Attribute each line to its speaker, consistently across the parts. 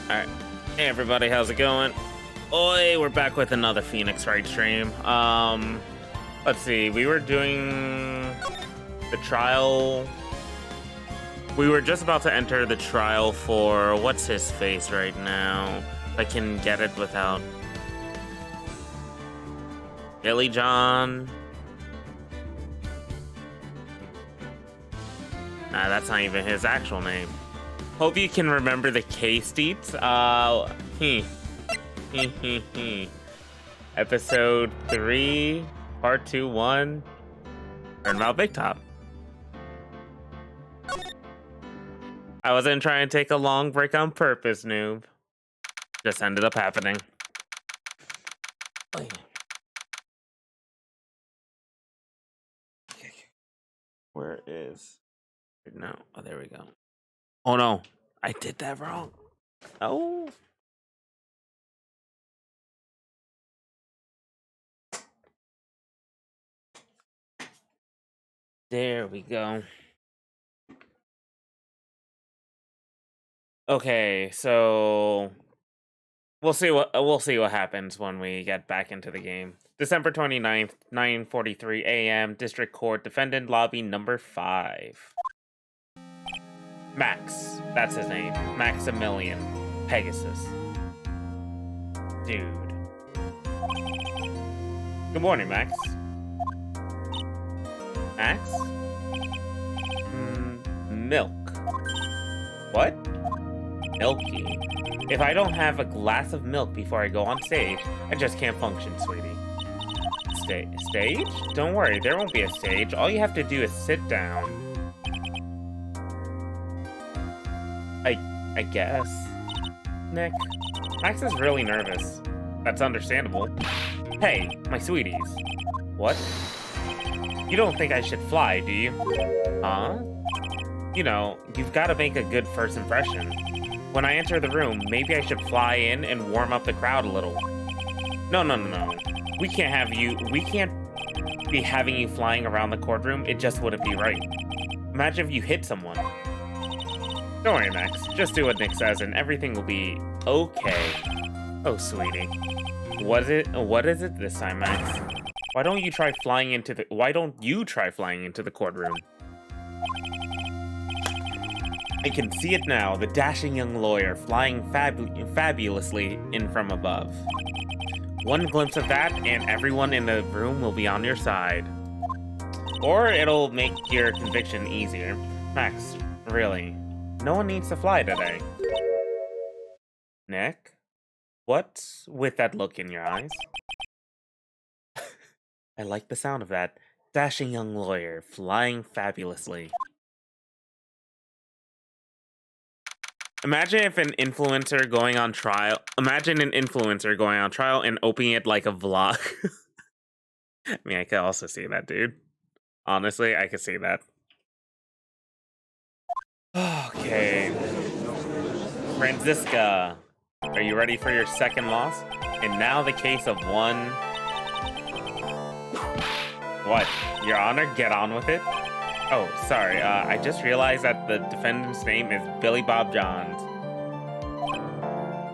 Speaker 1: Alright. Hey everybody, how's it going? Oi, we're back with another Phoenix Wright stream. Let's see, we were doing the trial. We were just about to enter the trial for what's his face right now. If I can get it without Billy John. Nah, that's not even his actual name. Hope you can remember the case deets. Episode 3, Part 2, 1. Learn about Big Top. I wasn't trying to take a long break on purpose, noob. Just ended up happening. Where is... No, oh, there we go. Oh no, I did that wrong. Oh. There we go. Okay, so we'll see what happens when we get back into the game. December 29th, 9:43 a.m. District Court, Defendant Lobby number 5. Max, that's his name. Maximilian Pegasus. Dude. Good morning, Max. Max? Milk. What? Milky. If I don't have a glass of milk before I go on stage, I just can't function, sweetie. Stage? Don't worry, there won't be a stage. All you have to do is sit down. I guess. Nick, Max is really nervous. That's understandable. Hey, my sweeties. What? You don't think I should fly, do you? Huh? You know, you've got to make a good first impression. When I enter the room, maybe I should fly in and warm up the crowd a little. No. We can't be having you flying around the courtroom. It just wouldn't be right. Imagine if you hit someone. Don't worry, Max. Just do what Nick says and everything will be okay. Oh, sweetie. What is it this time, Max? Why don't you try flying into the courtroom? I can see it now, the dashing young lawyer flying fabulously in from above. One glimpse of that, and everyone in the room will be on your side. Or it'll make your conviction easier. Max, really, no one needs to fly today. Nick? What's with that look in your eyes? I like the sound of that. Dashing young lawyer, flying fabulously. Imagine an influencer going on trial and opening it like a vlog. I mean, I could also see that, dude. Honestly, I could see that. Okay. Franziska, are you ready for your second loss? And now the case of one... What? Your Honor, get on with it? Oh, sorry, I just realized that the defendant's name is Billy Bob Johns.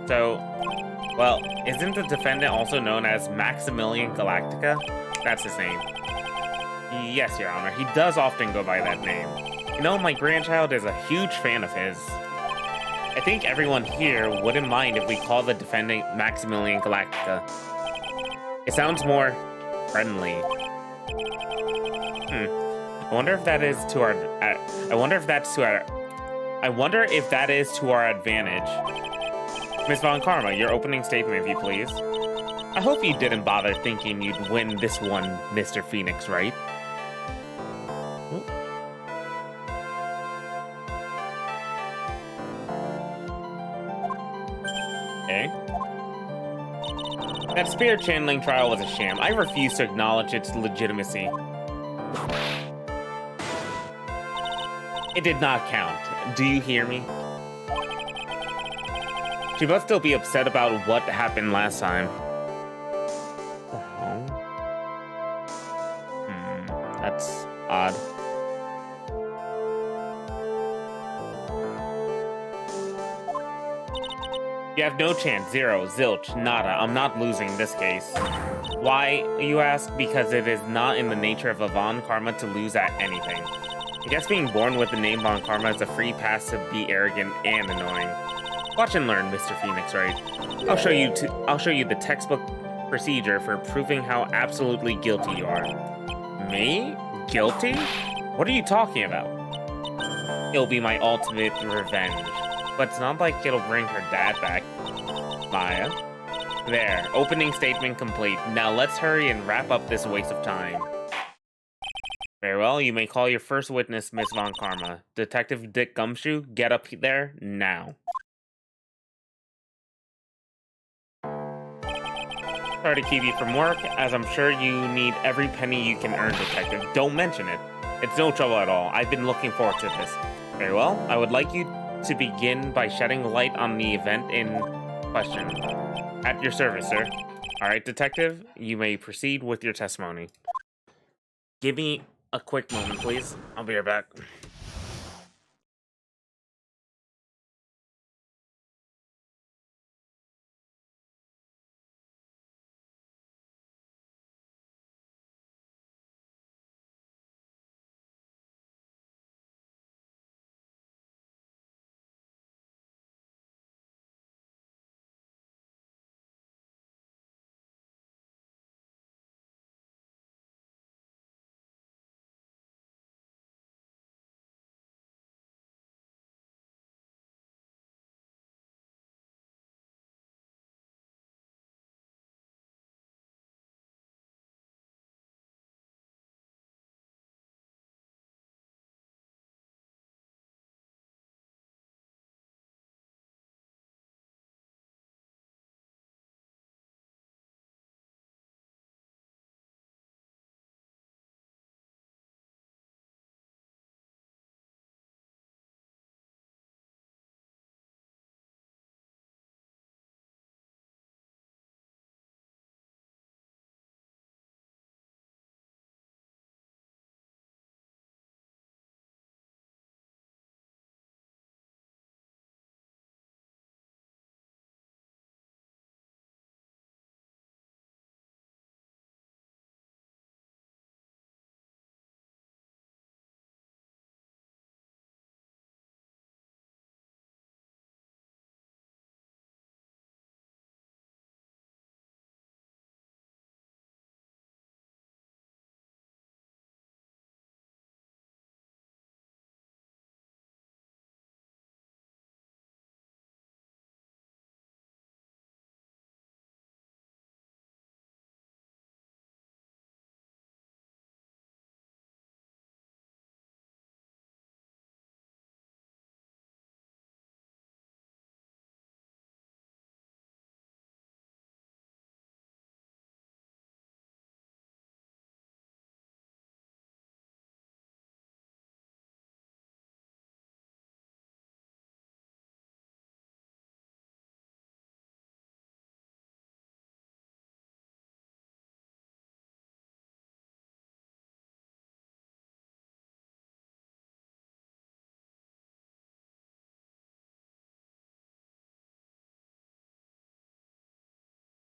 Speaker 1: So, well, isn't the defendant also known as Maximilian Galactica? That's his name. Yes, Your Honor, he does often go by that name. You know, my grandchild is a huge fan of his. I think everyone here wouldn't mind if we call the defendant Maximilian Galactica. It sounds more friendly. I wonder if that is to our advantage. Miss Von Karma, your opening statement, if you please. I hope you didn't bother thinking you'd win this one, Mr. Phoenix, right? Okay. That spirit channeling trial was a sham. I refuse to acknowledge its legitimacy. It did not count. Do you hear me? She must still be upset about what happened last time. That's odd. You have no chance. Zero. Zilch. Nada. I'm not losing this case. Why, you ask? Because it is not in the nature of a Von Karma to lose at anything. I guess being born with the name Von Karma is a free pass to be arrogant and annoying. Watch and learn, Mr. Phoenix Wright. I'll show you the textbook procedure for proving how absolutely guilty you are. Me? Guilty? What are you talking about? It'll be my ultimate revenge. But it's not like it'll bring her dad back. Maya? There, opening statement complete. Now let's hurry and wrap up this waste of time. Very well, you may call your first witness, Miss Von Karma. Detective Dick Gumshoe, get up there now. Sorry to keep you from work, as I'm sure you need every penny you can earn, Detective. Don't mention it. It's no trouble at all. I've been looking forward to this. Very well, I would like you to begin by shedding light on the event in question. At your service, sir. Alright, Detective, you may proceed with your testimony. Give me a quick moment, please. I'll be right back.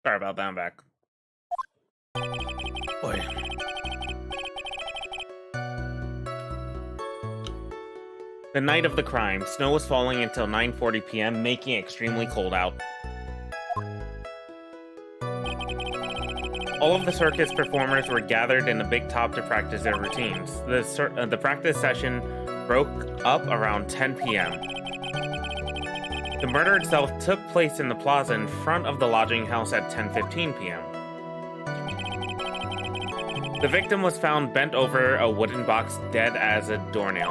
Speaker 1: Sorry about that, I'm back. Boy. The night of the crime, snow was falling until 9:40 p.m., making it extremely cold out. All of the circus performers were gathered in a big top to practice their routines. The practice session broke up around 10 p.m. The murder itself took place in the plaza in front of the lodging house at 10:15 p.m. The victim was found bent over a wooden box, dead as a doornail.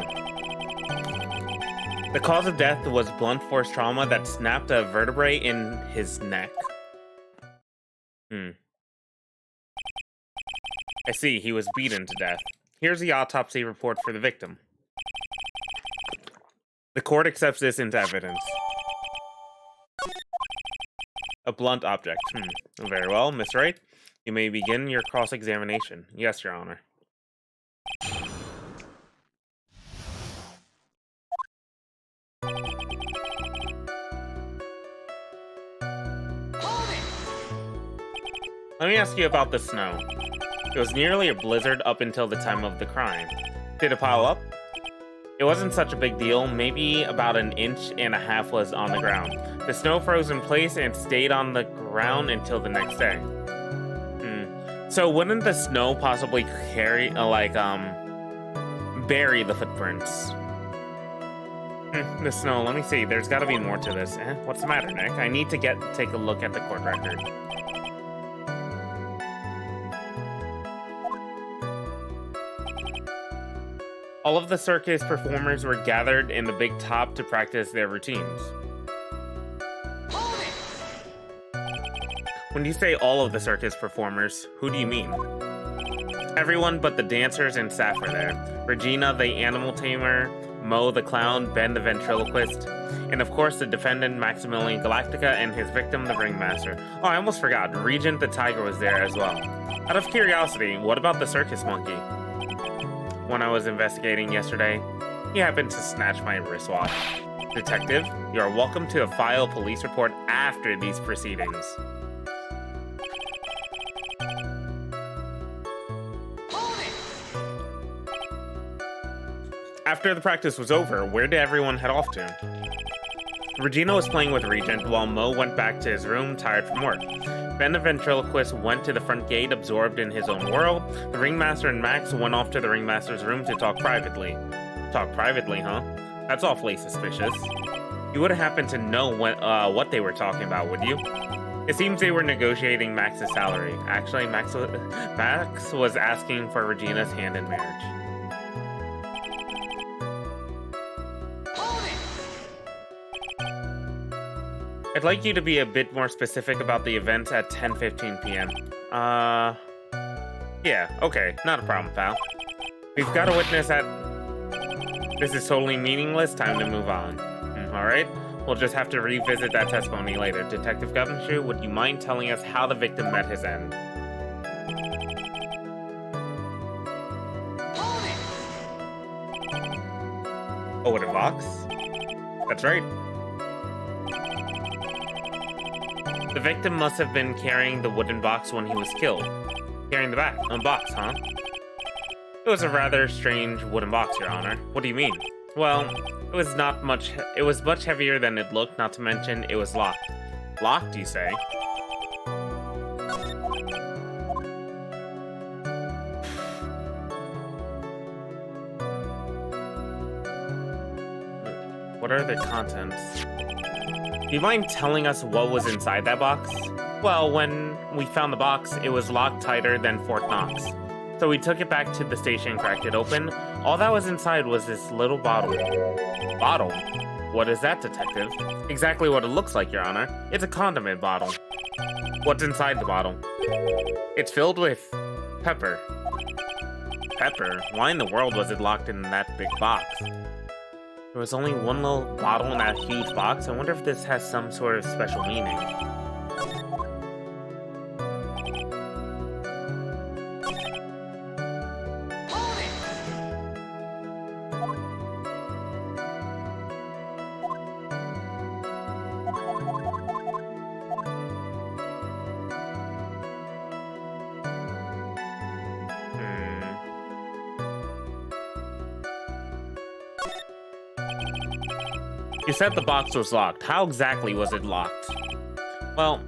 Speaker 1: The cause of death was blunt force trauma that snapped a vertebrae in his neck. I see, he was beaten to death. Here's the autopsy report for the victim. The court accepts this into evidence. A blunt object. Very well, Miss Wright. You may begin your cross-examination. Yes, Your Honor. Let me ask you about the snow. It was nearly a blizzard up until the time of the crime. Did it pile up? It wasn't such a big deal. Maybe about 1.5 inches was on the ground. The snow froze in place and stayed on the ground until the next day. So wouldn't the snow possibly bury the footprints? The snow, let me see. There's gotta be more to this. What's the matter, Nick? I need to take a look at the court record. All of the circus performers were gathered in the big top to practice their routines. When you say all of the circus performers, who do you mean? Everyone but the dancers and staff were there. Regina, the animal tamer, Mo the clown, Ben the ventriloquist, and of course the defendant Maximilian Galactica and his victim, the ringmaster. Oh, I almost forgot, Regent the tiger was there as well. Out of curiosity, what about the circus monkey? When I was investigating yesterday, he happened to snatch my wristwatch. Detective, you are welcome to file a police report after these proceedings. After the practice was over, where did everyone head off to? Regina was playing with Regent, while Mo went back to his room, tired from work. Ben the ventriloquist went to the front gate, absorbed in his own world. The ringmaster and Max went off to the ringmaster's room to talk privately. Talk privately, huh? That's awfully suspicious. You wouldn't happen to know what they were talking about, would you? It seems they were negotiating Max's salary. Actually, Max was asking for Regina's hand in marriage. I'd like you to be a bit more specific about the event at 10:15 p.m. Yeah, okay, not a problem, pal. We've got a witness at... This is totally meaningless, time to move on. Alright, we'll just have to revisit that testimony later. Detective Gumshoe, would you mind telling us how the victim met his end? Oh, with a box? That's right. The victim must have been carrying the wooden box when he was killed. Carrying the box, huh? It was a rather strange wooden box, Your Honor. What do you mean? Well, it was much heavier than it looked, not to mention it was locked. Locked, you say? What are the contents? Do you mind telling us what was inside that box? Well, when we found the box, it was locked tighter than Fort Knox. So we took it back to the station and cracked it open. All that was inside was this little bottle. Bottle? What is that, detective? Exactly what it looks like, Your Honor. It's a condiment bottle. What's inside the bottle? It's filled with pepper. Pepper? Why in the world was it locked in that big box? There was only one little bottle in that huge box. I wonder if this has some sort of special meaning. You said the box was locked. How exactly was it locked? Well,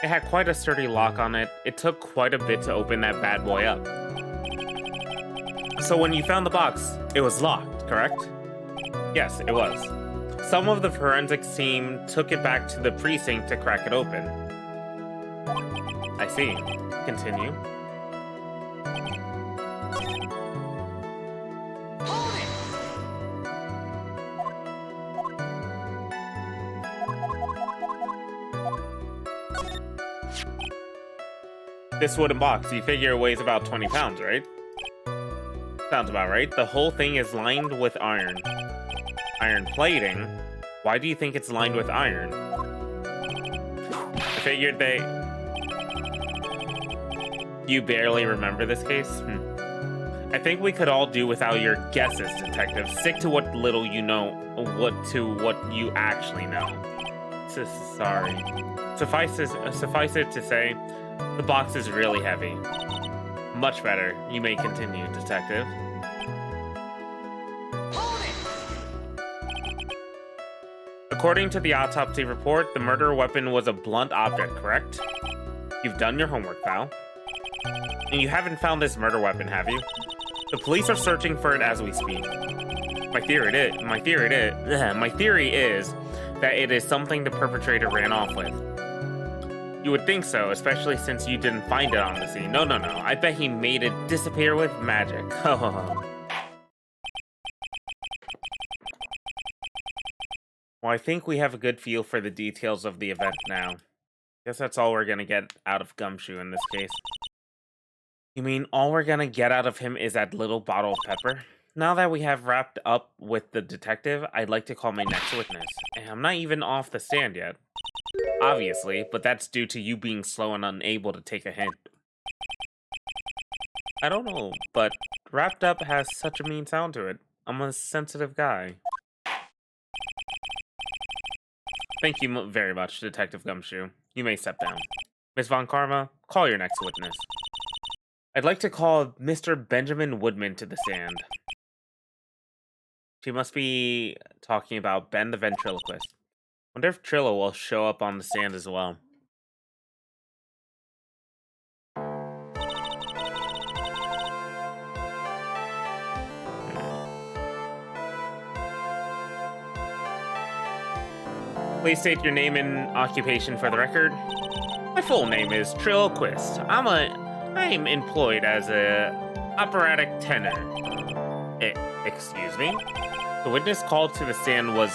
Speaker 1: it had quite a sturdy lock on it. It took quite a bit to open that bad boy up. So when you found the box, it was locked, correct? Yes, it was. Some of the forensics team took it back to the precinct to crack it open. I see. Continue. This wooden box, you figure it weighs about 20 pounds, right? Sounds about right. The whole thing is lined with iron. Iron plating? Why do you think it's lined with iron? I figured You barely remember this case? I think we could all do without your guesses, detective. Stick to what little you know, what you actually know. sorry. Suffice it to say, the box is really heavy. Much better. You may continue, detective. According to the autopsy report, the murder weapon was a blunt object, correct? You've done your homework, pal. And you haven't found this murder weapon, have you? The police are searching for it as we speak. My theory is that it is something the perpetrator ran off with. You would think so, especially since you didn't find it on the scene. No. I bet he made it disappear with magic. Well, I think we have a good feel for the details of the event now. Guess that's all we're gonna get out of Gumshoe in this case. You mean all we're gonna get out of him is that little bottle of pepper? Now that we have wrapped up with the detective, I'd like to call my next witness. And I'm not even off the stand yet. Obviously, but that's due to you being slow and unable to take a hint. I don't know, but wrapped up has such a mean sound to it. I'm a sensitive guy. Thank you very much, Detective Gumshoe. You may step down. Miss Von Karma, call your next witness. I'd like to call Mr. Benjamin Woodman to the stand. She must be talking about Ben the ventriloquist. Wonder if Trillo will show up on the stand as well. Please state your name and occupation for the record. My full name is Trillo Quist. I'm employed as a operatic tenor. Excuse me? The witness called to the stand was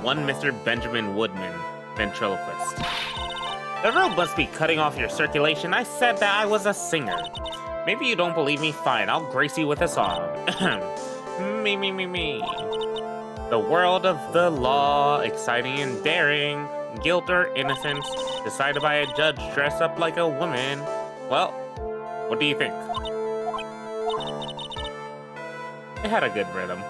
Speaker 1: one Mr. Benjamin Woodman, ventriloquist. The rope must be cutting off your circulation. I said that I was a singer. Maybe you don't believe me? Fine, I'll grace you with a song. Me. The world of the law, exciting and daring, guilt or innocence, decided by a judge dressed up like a woman. Well, what do you think? It had a good rhythm.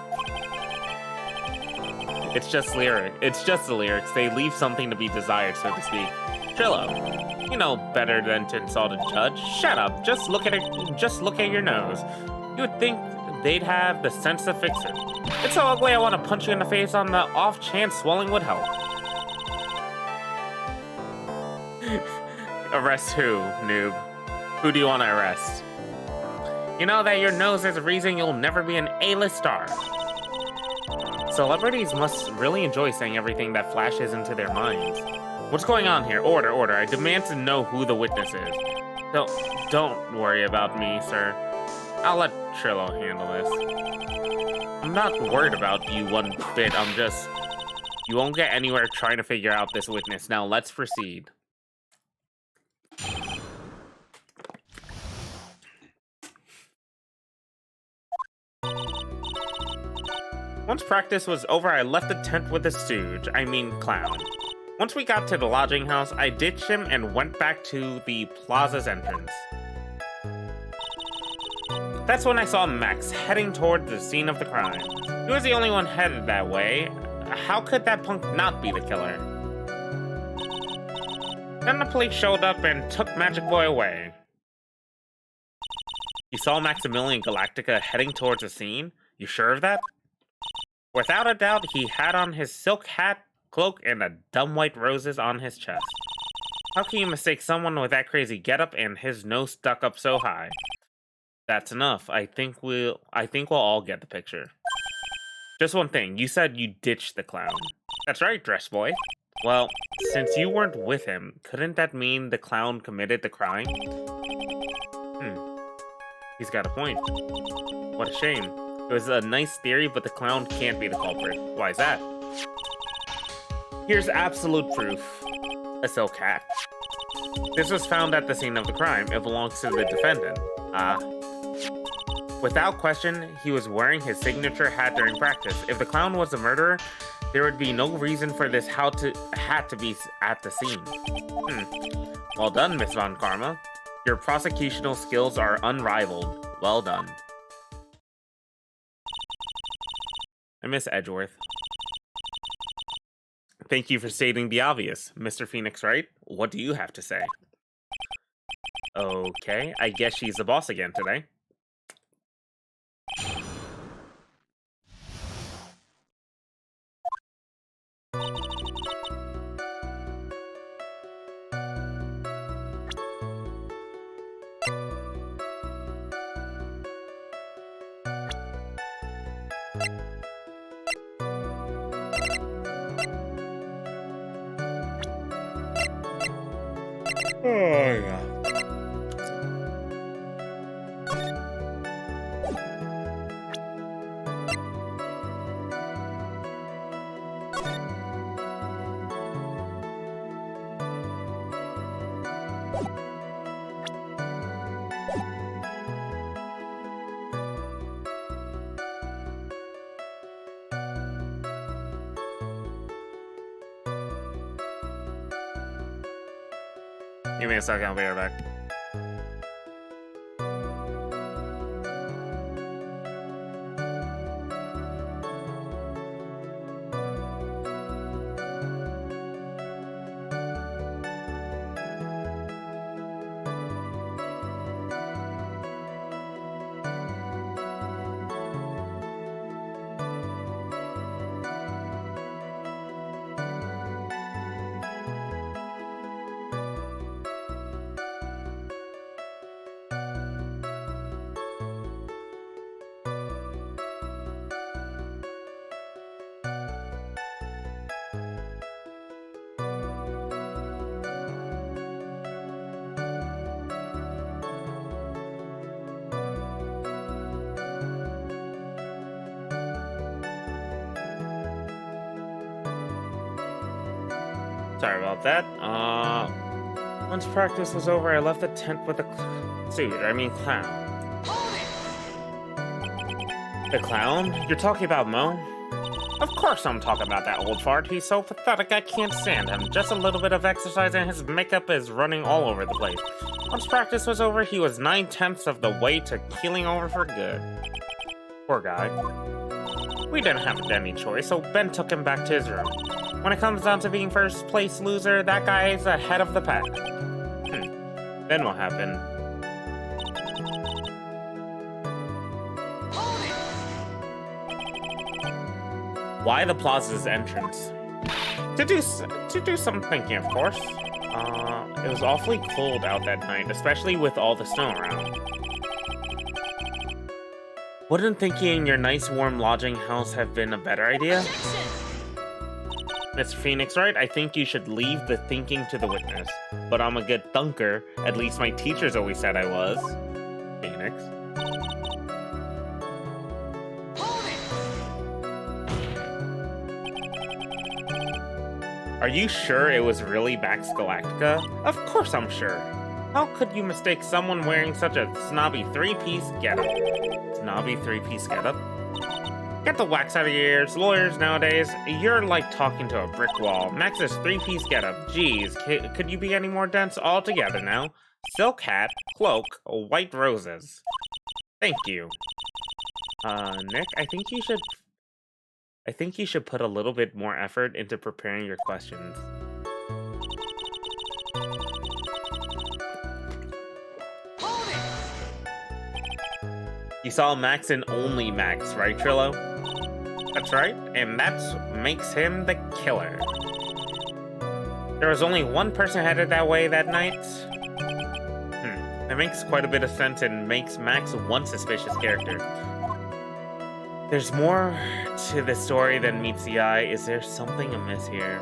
Speaker 1: It's just the lyrics. They leave something to be desired, so to speak. Trillo, you know better than to insult a judge. Shut up. Just look at your nose. You would think they'd have the sense to fix it. It's so ugly I want to punch you in the face on the off chance swelling would help. Arrest who, noob? Who do you want to arrest? You know that your nose is the reason you'll never be an A-list star. Celebrities must really enjoy saying everything that flashes into their minds. What's going on here? Order. I demand to know who the witness is. Don't worry about me, sir. I'll let Trillo handle this. I'm not worried about you one bit. You won't get anywhere trying to figure out this witness. Now let's proceed. Once practice was over, I left the tent with the clown. Once we got to the lodging house, I ditched him and went back to the plaza's entrance. That's when I saw Max heading toward the scene of the crime. He was the only one headed that way. How could that punk not be the killer? Then the police showed up and took Magic Boy away. You saw Maximilian Galactica heading towards the scene? You sure of that? Without a doubt, he had on his silk hat, cloak, and a dumb white roses on his chest. How can you mistake someone with that crazy getup and his nose stuck up so high? That's enough. I think we'll all get the picture. Just one thing. You said you ditched the clown. That's right, dress boy. Well, since you weren't with him, couldn't that mean the clown committed the crime? He's got a point. What a shame. It was a nice theory, but the clown can't be the culprit. Why is that? Here's absolute proof. A silk hat. This was found at the scene of the crime. It belongs to the defendant. Without question, he was wearing his signature hat during practice. If the clown was the murderer, there would be no reason for this hat to be at the scene. Well done, Miss Von Karma. Your prosecutional skills are unrivaled. Well done. I miss Edgeworth. Thank you for stating the obvious. Mr. Phoenix, right? What do you have to say? Okay, I guess she's the boss again today. Oh, yeah. Give me a second, I'll be right back. Sorry about that. Once practice was over, I left the tent with the clown. The clown? You're talking about Mo? Of course I'm talking about that old fart. He's so pathetic I can't stand him. Just a little bit of exercise and his makeup is running all over the place. Once practice was over, he was 9/10 of the way to keeling over for good. Poor guy. We didn't have any choice, so Ben took him back to his room. When it comes down to being first place loser, that guy is ahead of the pack. Then what happened? Why the plaza's entrance? To do some thinking, of course. It was awfully cold out that night, especially with all the snow around. Wouldn't thinking in your nice warm lodging house have been a better idea? Mr. Phoenix, right? I think you should leave the thinking to the witness. But I'm a good thunker. At least my teachers always said I was. Phoenix. Are you sure it was really Max Galactica? Of course I'm sure. How could you mistake someone wearing such a snobby three-piece getup? Snobby three-piece getup? Get the wax out of your ears. Lawyers nowadays, you're like talking to a brick wall. Max's three-piece getup. Jeez, could you be any more dense altogether now? Silk hat, cloak, white roses. Thank you. Nick, I think you should put a little bit more effort into preparing your questions. You saw Max and only Max, right, Trillo? That's right, and that makes him the killer. There was only one person headed that way that night. That makes quite a bit of sense and makes Max one suspicious character. There's more to the story than meets the eye. Is there something amiss here?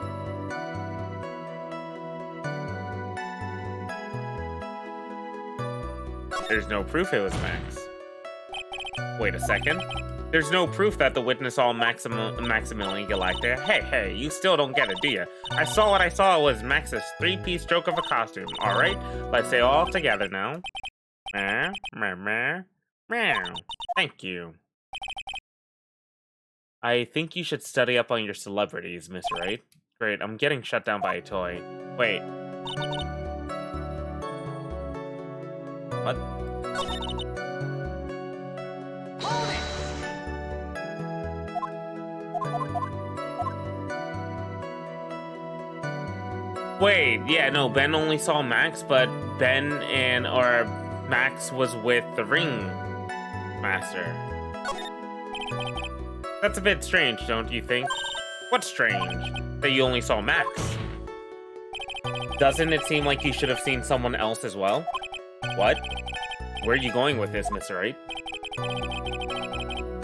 Speaker 1: There's no proof it was Max. Wait a second. There's no proof that the witness saw Maximilian Galactica. Hey, you still don't get it, do you? I saw what I saw was Max's three-piece joke of a costume. Alright, let's say all together now. Meow. Thank you. I think you should study up on your celebrities, Miss Wright. Great, I'm getting shut down by a toy. Wait. What? Wait, yeah, no, Ben only saw Max, but Max was with the Ring Master. That's a bit strange, don't you think? What's strange? That you only saw Max. Doesn't it seem like you should have seen someone else as well? What? Where are you going with this, Mr. Wright?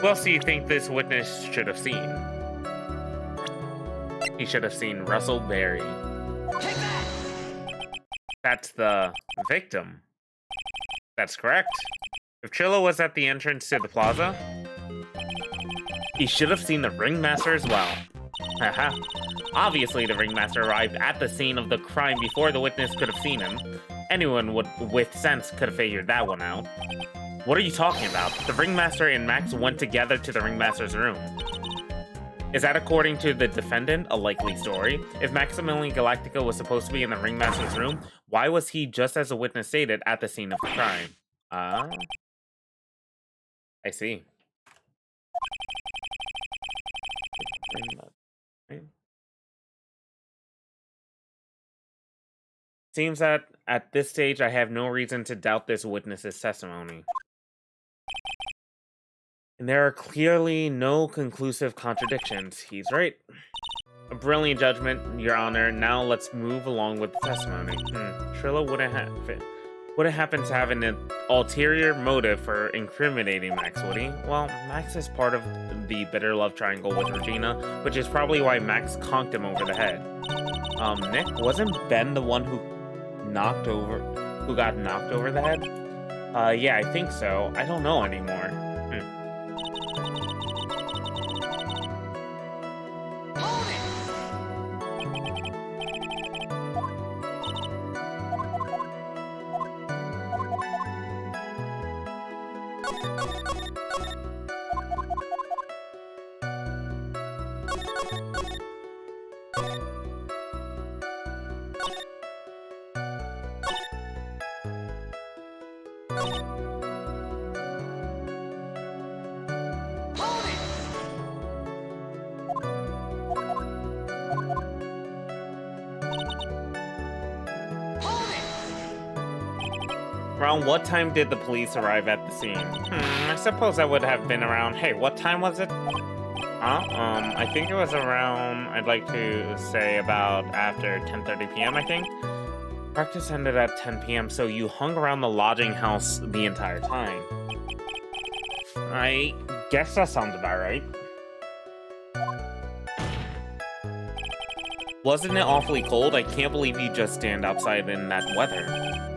Speaker 1: Who else do you think this witness should have seen? He should have seen Russell Berry. That's the victim. That's correct. If Chilla was at the entrance to the plaza, he should have seen the Ringmaster as well. Haha. Obviously, the Ringmaster arrived at the scene of the crime before the witness could have seen him. Anyone with sense could have figured that one out. What are you talking about? The Ringmaster and Max went together to the Ringmaster's room. Is that, according to the defendant, a likely story? If Maximilian Galactica was supposed to be in the Ringmaster's room, why was he, just as the witness stated, at the scene of the crime? I see. Seems that at this stage I have no reason to doubt this witness's testimony. And there are clearly no conclusive contradictions. He's right. A brilliant judgment, Your Honor. Now let's move along with the testimony. Trilla wouldn't happen to have an ulterior motive for incriminating Max, would he? Well, Max is part of the bitter love triangle with Regina, which is probably why Max conked him over the head. Nick, wasn't Ben the one who got knocked over the head? Yeah, I think so. I don't know anymore. Around what time did the police arrive at the scene? I suppose that would have been around... Hey, what time was it? I think it was around... I'd like to say about after 10:30 p.m., I think. Practice ended at 10 p.m., so you hung around the lodging house the entire time. I guess that sounds about right. Wasn't it awfully cold? I can't believe you just stand outside in that weather.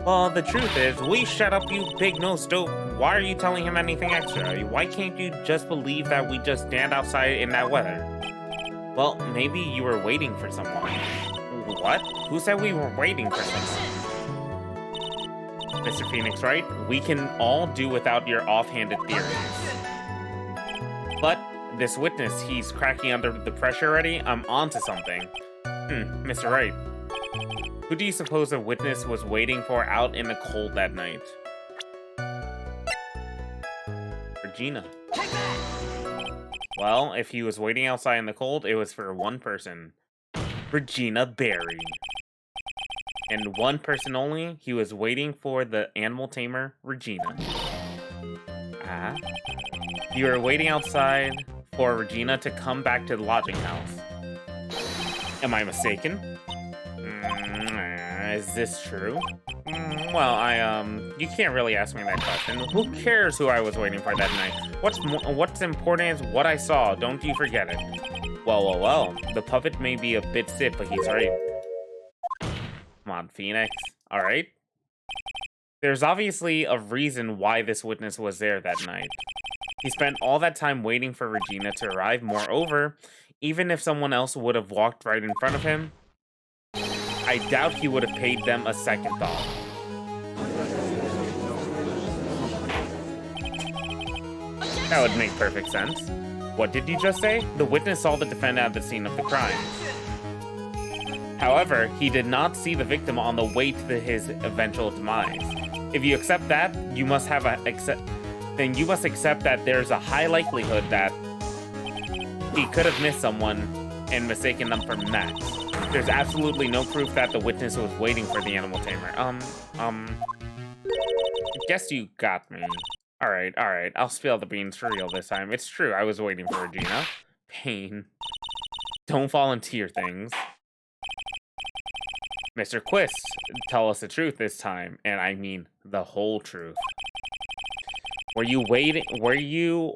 Speaker 1: Well, the truth is, we shut up, you big-nosed dope. Why are you telling him anything extra? Why can't you just believe that we just stand outside in that weather? Well, maybe you were waiting for someone. What? Who said we were waiting for someone? Mr. Phoenix, right? We can all do without your offhanded theories. But this witness, he's cracking under the pressure already? I'm onto something. Mr. Wright. Who do you suppose the witness was waiting for out in the cold that night? Regina. Well, if he was waiting outside in the cold, it was for one person. Regina Berry. And one person only, he was waiting for the animal tamer, Regina. You were waiting outside for Regina to come back to the lodging house. Am I mistaken? Is this true? Well, you can't really ask me that question. Who cares who I was waiting for that night? What's important is what I saw. Don't you forget it. Well. The puppet may be a bit stiff, but he's right. Come on, Phoenix. All right? There's obviously a reason why this witness was there that night. He spent all that time waiting for Regina to arrive. Moreover, even if someone else would have walked right in front of him, I doubt he would have paid them a second thought. That would make perfect sense. What did you just say? The witness saw the defendant at the scene of the crime. However, he did not see the victim on the way to his eventual demise. If you accept that, you must accept that there's a high likelihood that he could have missed someone and mistaken them for Max. There's absolutely no proof that the witness was waiting for the animal tamer. I guess you got me. Alright, I'll spill the beans for real this time. It's true, I was waiting for Regina. Pain. Don't volunteer things. Mr. Quist, tell us the truth this time, and I mean the whole truth. Were you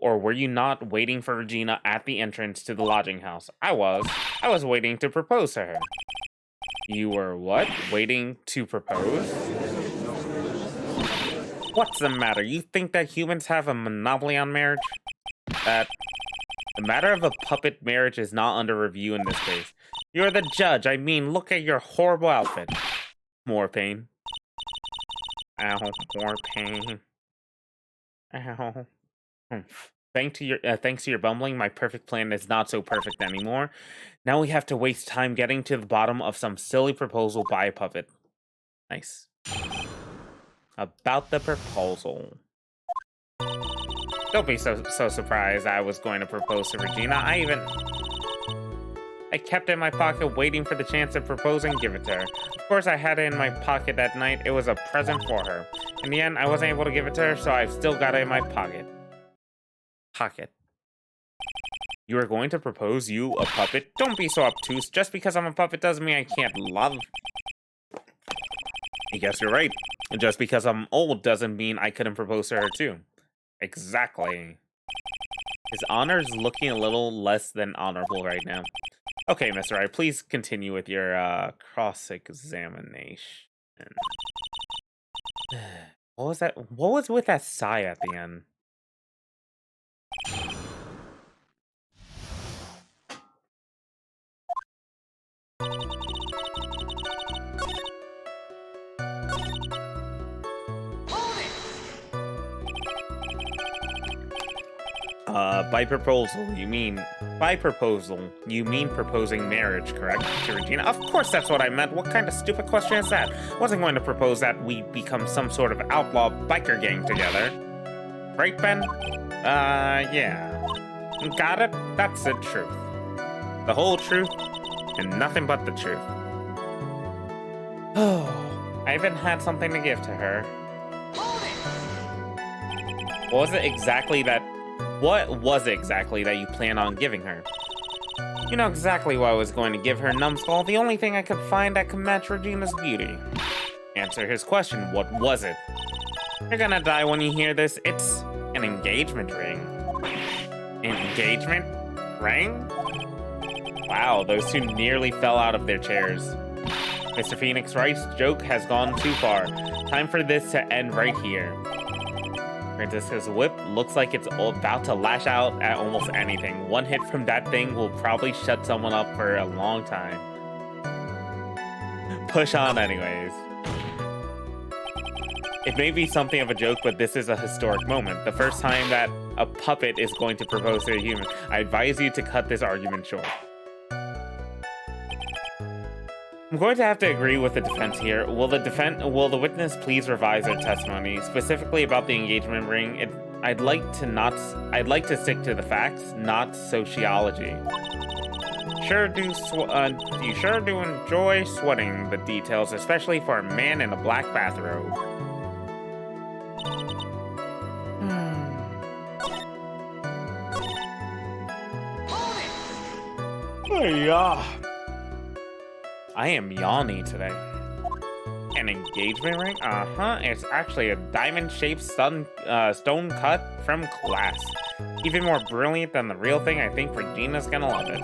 Speaker 1: or were you not waiting for Regina at the entrance to the lodging house? I was. I was waiting to propose to her. You were what? Waiting to propose? What's the matter? You think that humans have a monopoly on marriage? That the matter of a puppet marriage is not under review in this case. You're the judge. I mean, look at your horrible outfit. More pain. Ow, more pain. Ow. Thanks to your bumbling, my perfect plan is not so perfect anymore. Now we have to waste time getting to the bottom of some silly proposal by a puppet. Nice. About the proposal. Don't be so surprised I was going to propose to Regina. I kept it in my pocket waiting for the chance to propose and give it to her. Of course, I had it in my pocket that night. It was a present for her. In the end, I wasn't able to give it to her, so I've still got it in my pocket. You are going to propose, you, a puppet? Don't be so obtuse. Just because I'm a puppet doesn't mean I can't love. I guess you're right. Just because I'm old doesn't mean I couldn't propose to her too. Exactly. His honor's looking a little less than honorable right now. Okay, Mr. Wright, please continue with your cross-examination. What was that? What was with that sigh at the end? By proposal, you mean proposing marriage, correct, to Regina? Of course that's what I meant. What kind of stupid question is that? Wasn't going to propose that we become some sort of outlaw biker gang together. Right, Ben? Yeah. Got it? That's the truth. The whole truth, and nothing but the truth. Oh, I even had something to give to her. What was it exactly that you plan on giving her? You know exactly what I was going to give her, numbskull. The only thing I could find that could match Regina's beauty. Answer his question. What was it? You're gonna die when you hear this. It's an engagement ring. An engagement ring? Wow, those two nearly fell out of their chairs. Mr. Phoenix Wright's joke has gone too far. Time for this to end right here. Princess's whip looks like it's about to lash out at almost anything. One hit from that thing will probably shut someone up for a long time. Push on anyways. It may be something of a joke, but this is a historic moment. The first time that a puppet is going to propose to a human. I advise you to cut this argument short. I'm going to have to agree with the defense here. Will the witness please revise their testimony, specifically about the engagement ring? I'd like to stick to the facts, not sociology. You sure do enjoy sweating the details, especially for a man in a black bathrobe. I am yawny today. An engagement ring? Uh-huh. It's actually a diamond-shaped stone cut from glass. Even more brilliant than the real thing. I think Regina's gonna love it.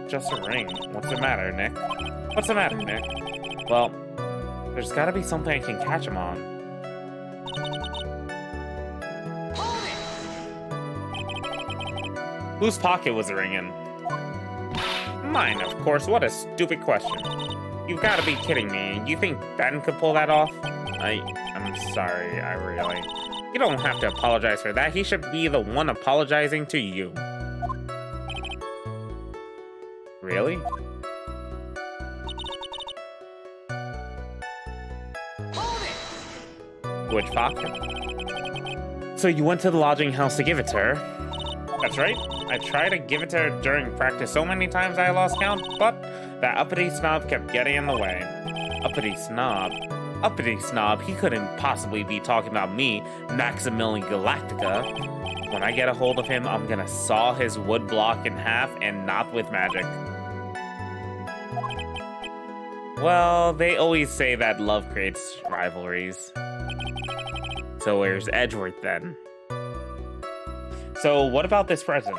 Speaker 1: Just a ring. What's the matter, Nick? What's the matter, Nick? Well, there's gotta be something I can catch him on. Whose pocket was the ring in? Mine, of course. What a stupid question. You've got to be kidding me. You think Ben could pull that off? I'm sorry, I really... You don't have to apologize for that. He should be the one apologizing to you. Really? Which pocket? So you went to the lodging house to give it to her? That's right. I tried to give it to her during practice so many times I lost count, but That uppity snob kept getting in the way. Uppity snob? Uppity snob, he couldn't possibly be talking about me, Maximilian Galactica. When I get a hold of him, I'm gonna saw his wood block in half, and not with magic. Well, they always say that love creates rivalries. So where's Edgeworth then? So what about this present?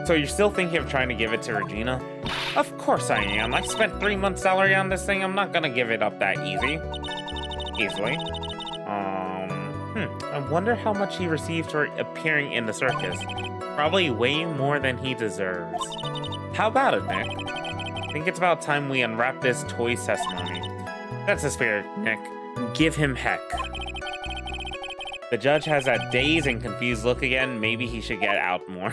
Speaker 1: So you're still thinking of trying to give it to Regina? Of course I am. I spent 3 months' salary on this thing. I'm not gonna give it up that easily. I wonder how much he received for appearing in the circus. Probably way more than he deserves. How about it, Nick? I think it's about time we unwrap this toy's testimony. That's the spirit, Nick. Give him heck. The judge has that dazed and confused look again. Maybe he should get out more.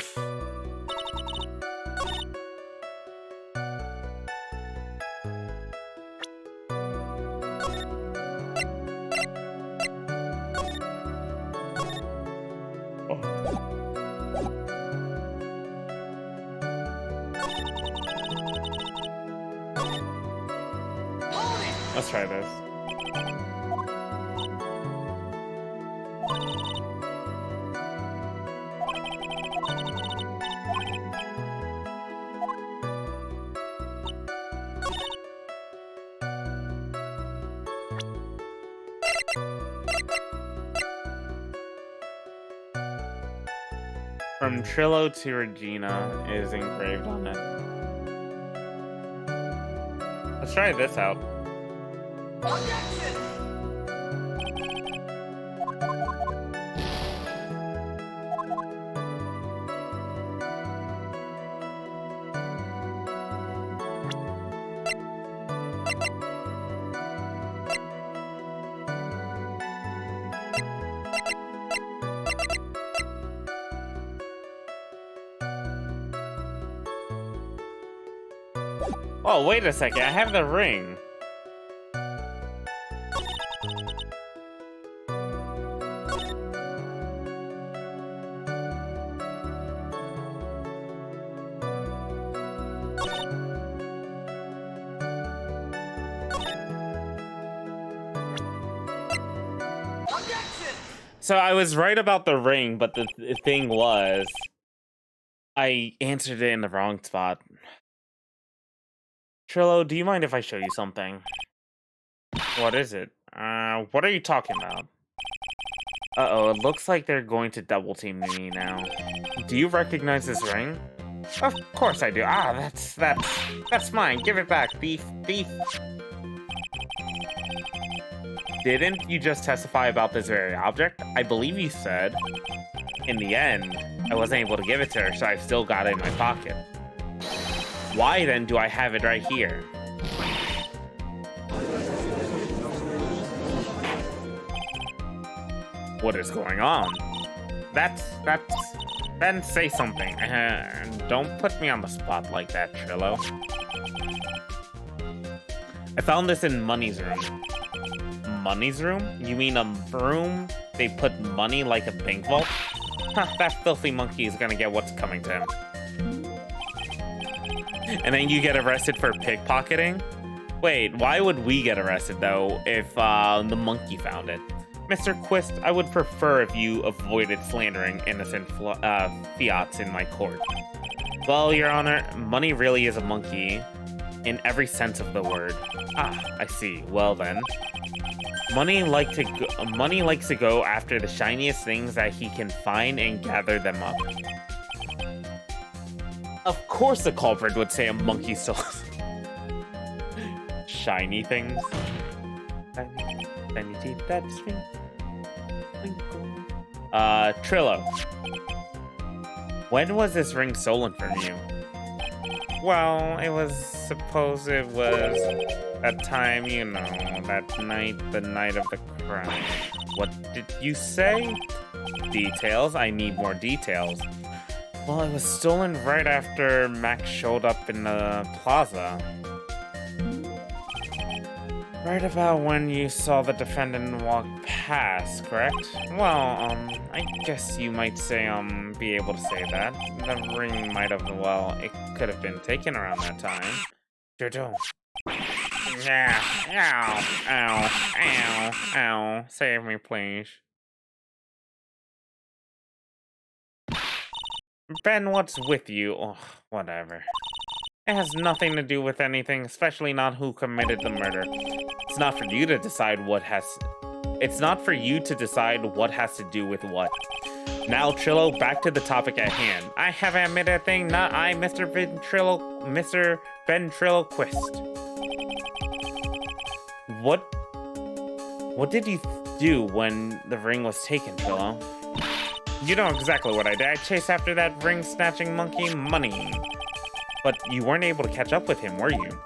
Speaker 1: Let's try this. From Trillo to Regina is engraved on it. Let's try this out. Oh, wait a second, I have the ring. So I was right about the ring, but the thing was, I answered it in the wrong spot. Trillo, do you mind if I show you something? What is it? What are you talking about? Uh-oh, it looks like they're going to double team me now. Do you recognize this ring? Of course I do. Ah, that's mine. Give it back, thief. Didn't you just testify about this very object? I believe you said. In the end, I wasn't able to give it to her, so I've still got it in my pocket. Why then do I have it right here? What is going on? Then say something. Don't put me on the spot like that, Trillo. I found this in Money's room. Money's room? You mean a room they put money like a bank vault? Huh, that filthy monkey is gonna get what's coming to him. And then you get arrested for pickpocketing? Wait, why would we get arrested, though, if the monkey found it? Mr. Quist, I would prefer if you avoided slandering innocent fiats in my court. Well, Your Honor, Money really is a monkey in every sense of the word. Ah, I see. Well, then. Money likes to go after the shiniest things that he can find and gather them up. Of course the culprit would say a monkey stole shiny things. Shiny teeth, that's me. Trillo. When was this ring stolen from you? Well, it was that time, you know, that night, the night of the crime. What did you say? Details? I need more details. Well, it was stolen right after Max showed up in the plaza. Right about when you saw the defendant walk pass, correct? Well, I guess you might say, be able to say that. The ring might have, well, it could have been taken around that time. Dodo. Yeah, ow, ow, ow. Save me, please. Ben, what's with you? Oh, whatever. It has nothing to do with anything, especially not who committed the murder. It's not for you to decide what has... It's not for you to decide what has to do with what. Now, Trillo, back to the topic at hand. I haven't admitted a thing, not I, Mr. Ventriloquist. What did you do when the ring was taken, Trillo? You know exactly what I did. I chased after that ring-snatching monkey, Money. But you weren't able to catch up with him, were you?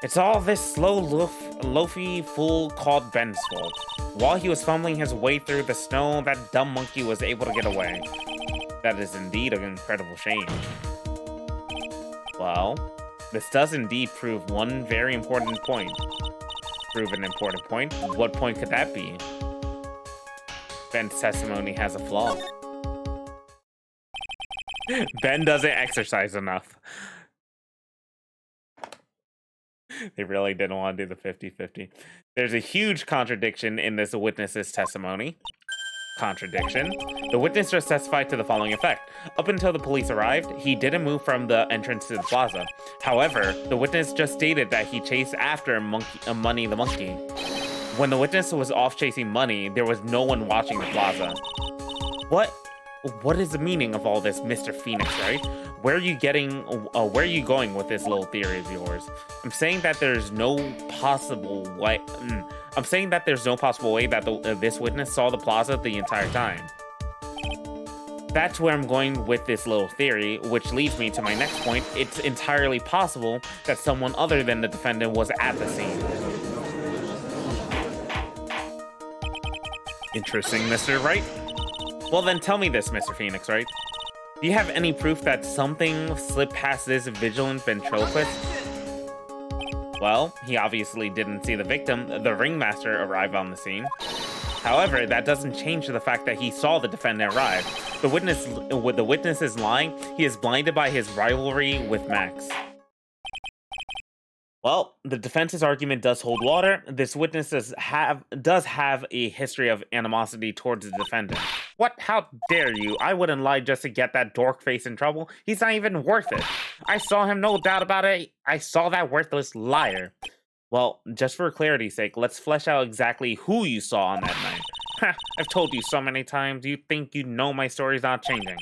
Speaker 1: It's all this slow, loafy fool called Ben's fault. While he was fumbling his way through the snow, that dumb monkey was able to get away. That is indeed an incredible shame. Well, this does indeed prove one very important point. Prove an important point? What point could that be? Ben's testimony has a flaw. Ben doesn't exercise enough. They really didn't want to do the 50-50. There's a huge contradiction in this witness's testimony. Contradiction. The witness just testified to the following effect. Up until the police arrived, he didn't move from the entrance to the plaza. However, the witness just stated that he chased after Money the monkey. When the witness was off chasing Money, there was no one watching the plaza. What is the meaning of all this, Mr. Phoenix, right? Where are you going with this little theory of yours? I'm saying that there's no possible way. I'm saying that there's no possible way that this witness saw the plaza the entire time. That's where I'm going with this little theory, which leads me to my next point. It's entirely possible that someone other than the defendant was at the scene. Interesting, Mr. Wright. Well then tell me this, Mr. Phoenix, right? Do you have any proof that something slipped past this vigilant ventriloquist? Well, he obviously didn't see the victim, the ringmaster, arrive on the scene. However, that doesn't change the fact that he saw the defendant arrive. The witness is lying. He is blinded by his rivalry with Max. Well, the defense's argument does hold water. This witness does have a history of animosity towards the defendant. What? How dare you? I wouldn't lie just to get that dork face in trouble. He's not even worth it. I saw him, no doubt about it. I saw that worthless liar. Well, just for clarity's sake, let's flesh out exactly who you saw on that night. Ha, I've told you so many times. You think you know my story's not changing.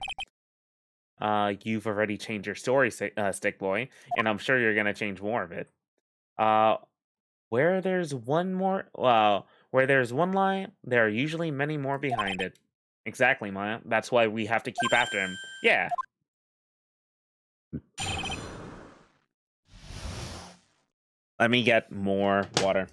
Speaker 1: You've already changed your story, Stick Boy, and I'm sure you're gonna change more of it. Where there's one lie, there are usually many more behind it. Exactly, Maya. That's why we have to keep after him. Yeah. Let me get more water.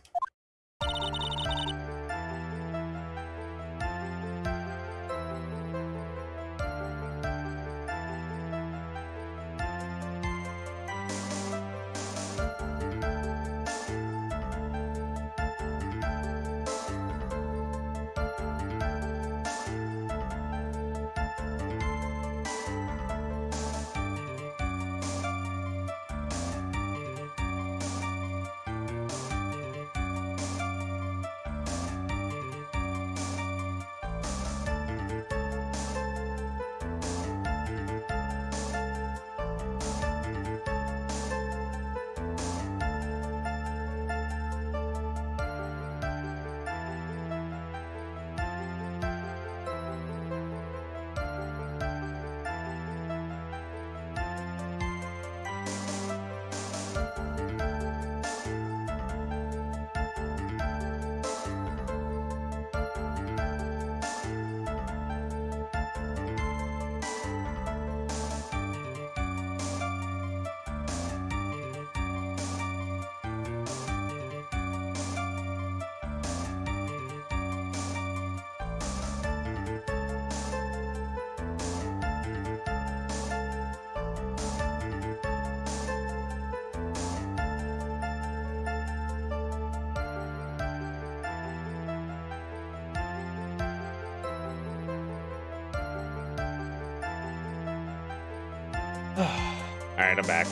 Speaker 1: Alright, I'm back.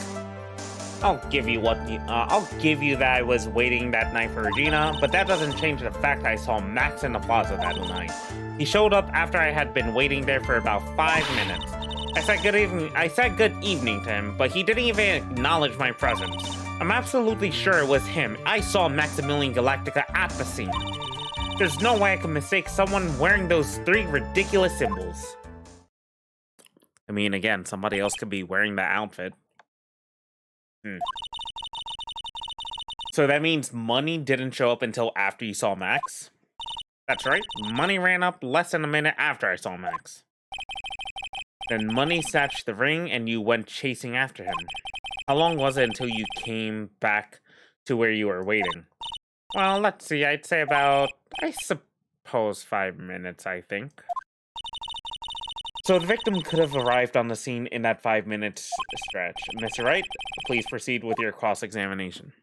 Speaker 1: I'll give you that I was waiting that night for Regina, but that doesn't change the fact I saw Max in the plaza that night. He showed up after I had been waiting there for about 5 minutes. I said good evening to him, but he didn't even acknowledge my presence. I'm absolutely sure it was him. I saw Maximilian Galactica at the scene. There's no way I can mistake someone wearing those 3 ridiculous symbols. I mean, again, somebody else could be wearing that outfit. So that means Money didn't show up until after you saw Max? That's right, Money ran up less than a minute after I saw Max. Then Money snatched the ring and you went chasing after him. How long was it until you came back to where you were waiting? Well, let's see, I'd say about, I suppose 5 minutes, I think. So the victim could have arrived on the scene in that 5 minutes stretch. Mr. Wright, please proceed with your cross-examination.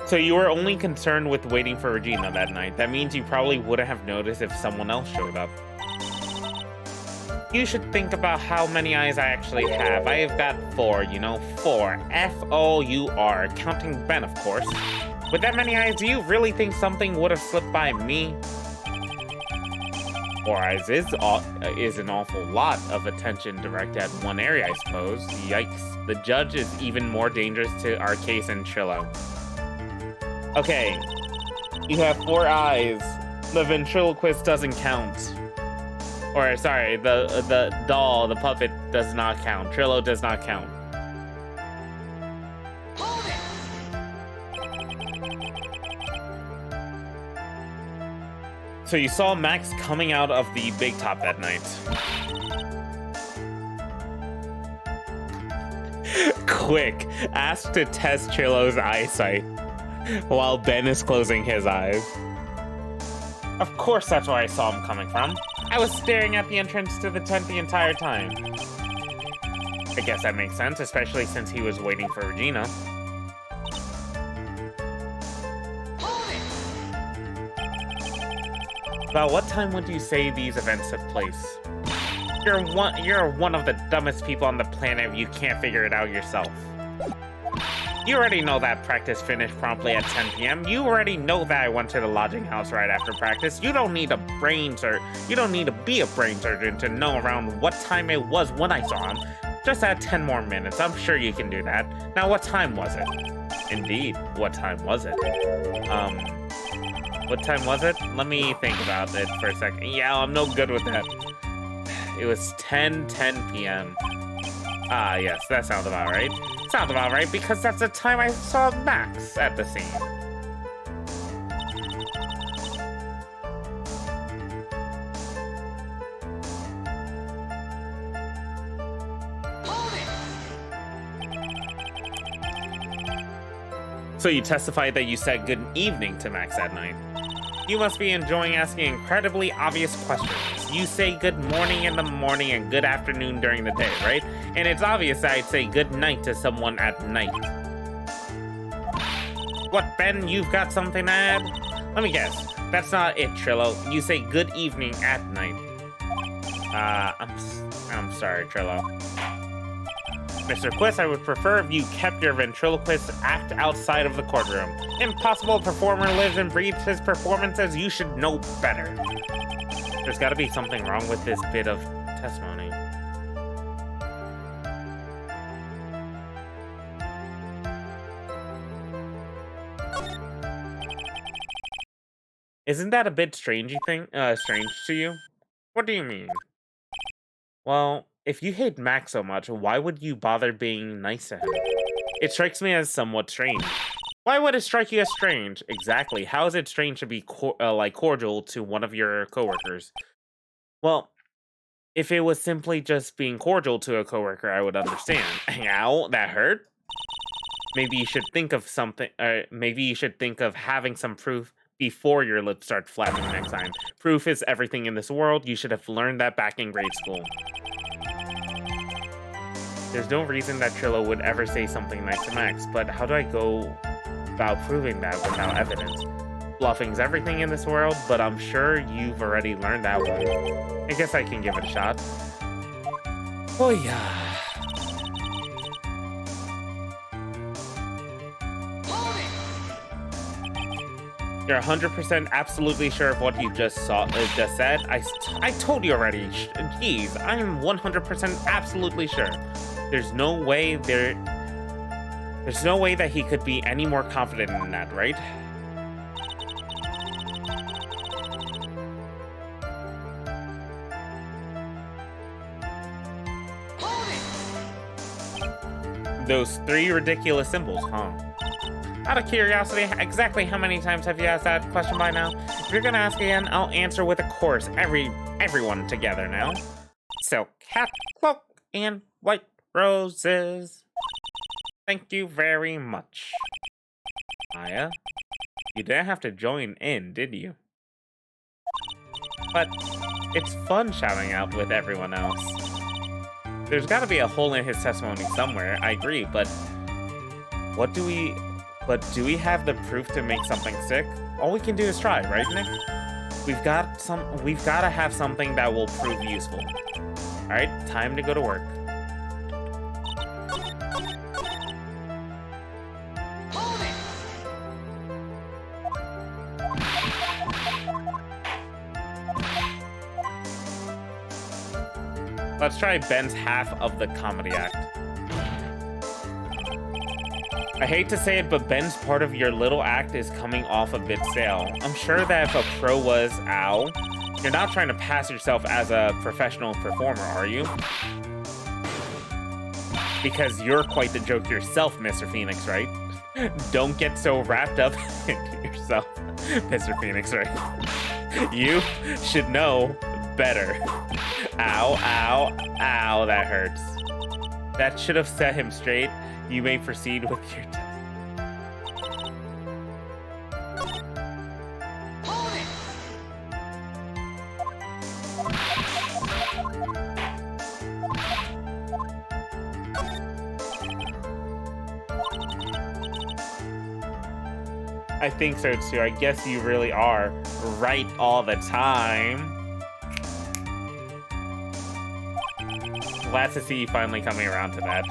Speaker 1: So you were only concerned with waiting for Regina that night. That means you probably wouldn't have noticed if someone else showed up. You should think about how many eyes I actually have. I have got 4, you know, 4. F-O-U-R, counting Ben, of course. With that many eyes, do you really think something would have slipped by me? 4 eyes is an awful lot of attention directed at one area, I suppose. Yikes. The judge is even more dangerous to our case than Trillo. Okay, you have 4 eyes. The ventriloquist doesn't count. Or, sorry, the doll, the puppet does not count. Trillo does not count. So you saw Max coming out of the Big Top that night. Quick, ask to test Trillo's eyesight while Ben is closing his eyes. Of course that's where I saw him coming from. I was staring at the entrance to the tent the entire time. I guess that makes sense, especially since he was waiting for Regina. About what time would you say these events took place? You're one of the dumbest people on the planet if you can't figure it out yourself. You already know that practice finished promptly at 10 p.m. You already know that I went to the lodging house right after practice. You don't need to be a brain surgeon to know around what time it was when I saw him. Just add 10 more minutes. I'm sure you can do that. Now, what time was it? Indeed, what time was it? What time was it? Let me think about it for a second. Yeah, I'm no good with that. It was 10:10 p.m. Ah, yes, that sounds about right. Sounds about right, because that's the time I saw Max at the scene. So you testified that you said good evening to Max that night. You must be enjoying asking incredibly obvious questions. You say good morning in the morning and good afternoon during the day, right? And it's obvious that I'd say good night to someone at night. What, Ben, you've got something to add? Let me guess. That's not it, Trillo. You say good evening at night. I'm sorry, Trillo. Mr. Quist, I would prefer if you kept your ventriloquist act outside of the courtroom. Impossible performer lives and breathes his performances. You should know better. There's got to be something wrong with this bit of testimony. Isn't that a bit strange, you think? Strange to you? What do you mean? Well, if you hate Max so much, why would you bother being nice to him? It strikes me as somewhat strange. Why would it strike you as strange? Exactly. How is it strange to be cordial to one of your coworkers? Well, if it was simply just being cordial to a coworker, I would understand. Ow, that hurt? Maybe you should think of something. Maybe you should think of having some proof before your lips start flapping next time. Proof is everything in this world. You should have learned that back in grade school. There's no reason that Trillo would ever say something nice to Max, but how do I go about proving that without evidence. Bluffing's everything in this world, but I'm sure you've already learned that one. I guess I can give it a shot. Oh yeah. You're 100% absolutely sure of what you just said? I told you already. Jeez, I am 100% absolutely sure. There's no way that he could be any more confident in that, right? Those 3 ridiculous symbols, huh? Out of curiosity, exactly how many times have you asked that question by now? If you're gonna ask again, I'll answer with a chorus. Everyone together now. So, cat, cloak, and white roses. Thank you very much. Maya, you didn't have to join in, did you? But it's fun shouting out with everyone else. There's gotta be a hole in his testimony somewhere, I agree, but do we have the proof to make something stick? All we can do is try, right, Nick? We've gotta have something that will prove useful. Alright, time to go to work. Let's try Ben's half of the comedy act. I hate to say it, but Ben's part of your little act is coming off a bit stale. I'm sure that if a pro was, ow, you're not trying to pass yourself as a professional performer, are you? Because you're quite the joke yourself, Mr. Phoenix, right? Don't get so wrapped up into yourself, Mr. Phoenix, right? You should know better. Ow, ow, ow, that hurts. That should have set him straight. You may proceed with your test. I think so too. I guess you really are right all the time. Glad to see you finally coming around to that.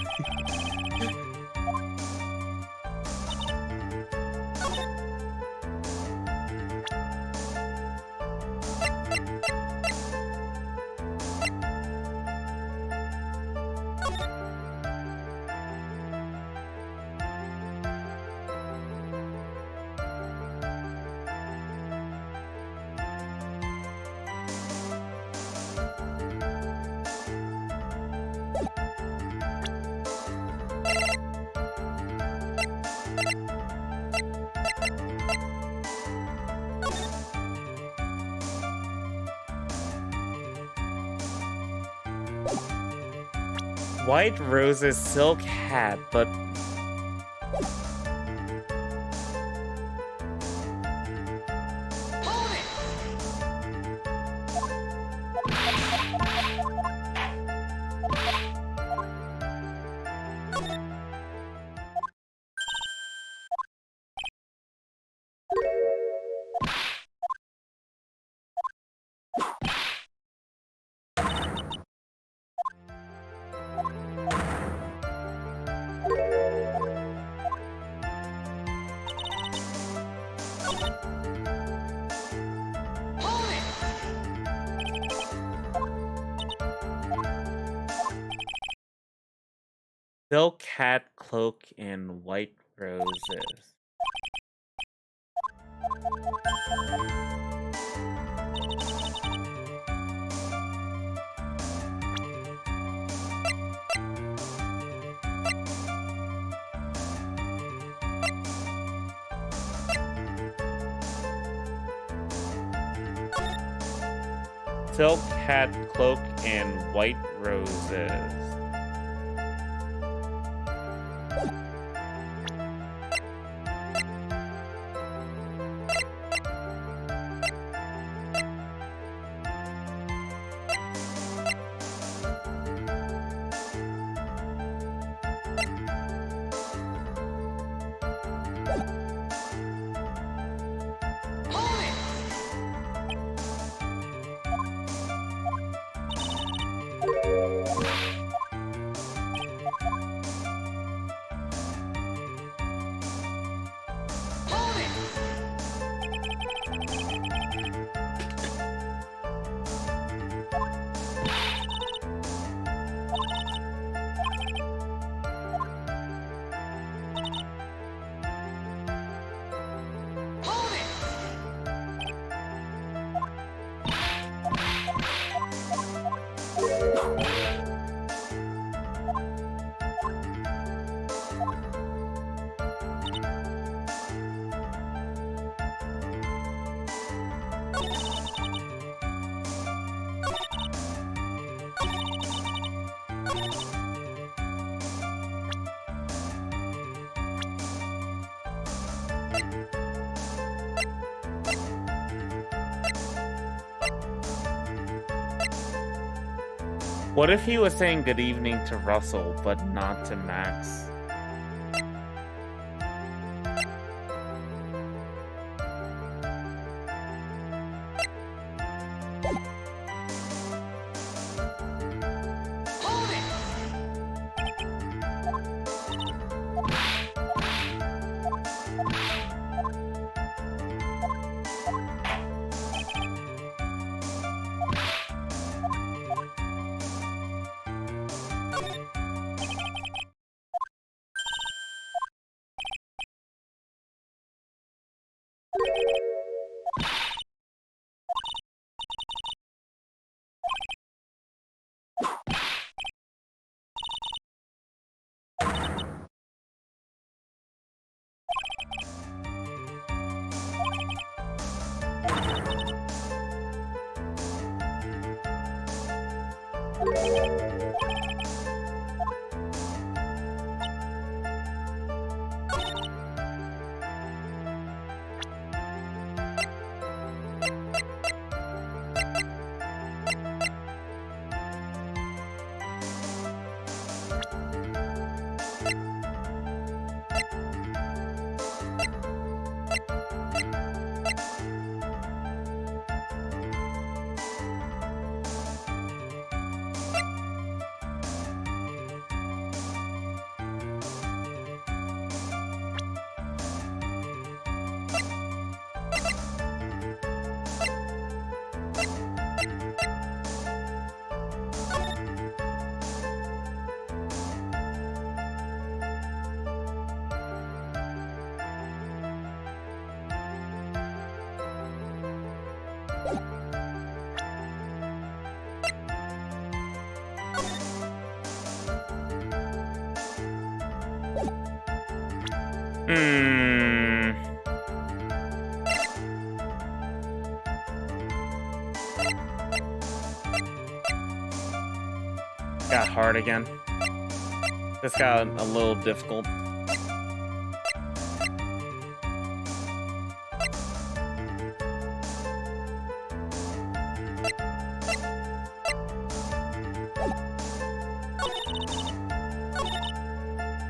Speaker 1: White Rose's silk hat, but... Silk hat, cloak, and white roses. Silk hat, cloak, and white roses. What if he was saying good evening to Russell, but not to Max? Got hard again. This got a little difficult.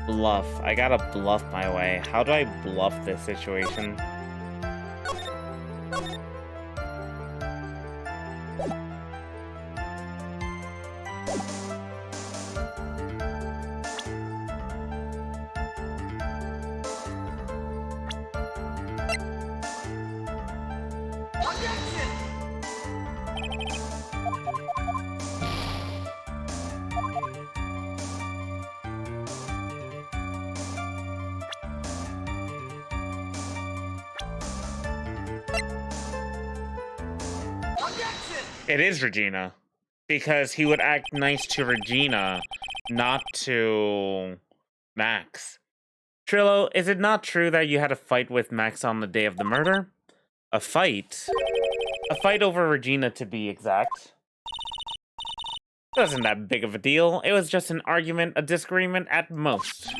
Speaker 1: Bluff. I gotta bluff my way. How do I bluff this situation? It is Regina, because he would act nice to Regina, not to Max. Trillo, is it not true that you had a fight with Max on the day of the murder? A fight? A fight over Regina, to be exact. It wasn't that big of a deal. It was just an argument, a disagreement at most.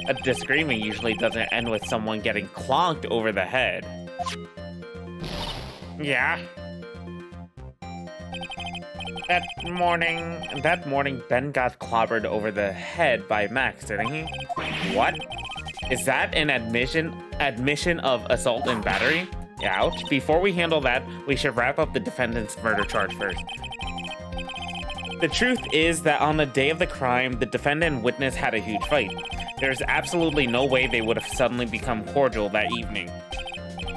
Speaker 1: A disagreement usually doesn't end with someone getting clonked over the head. Yeah. That morning, Ben got clobbered over the head by Max, didn't he? What? Is that an admission of assault and battery? Ouch. Before we handle that, we should wrap up the defendant's murder charge first. The truth is that on the day of the crime, the defendant and witness had a huge fight. There's absolutely no way they would have suddenly become cordial that evening.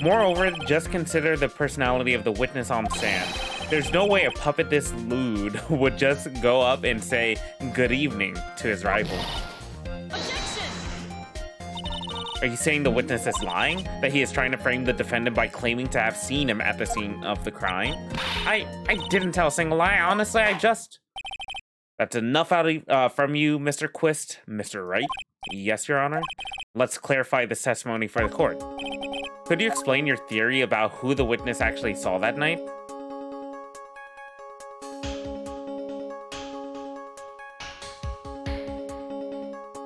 Speaker 1: Moreover, just consider the personality of the witness on stand. There's no way a puppet this lewd would just go up and say good evening to his rival. Objection! Are you saying the witness is lying? That he is trying to frame the defendant by claiming to have seen him at the scene of the crime? I didn't tell a single lie. Honestly, That's enough from you, Mr. Quist. Mr. Wright? Yes, Your Honor. Let's clarify this testimony for the court. Could you explain your theory about who the witness actually saw that night?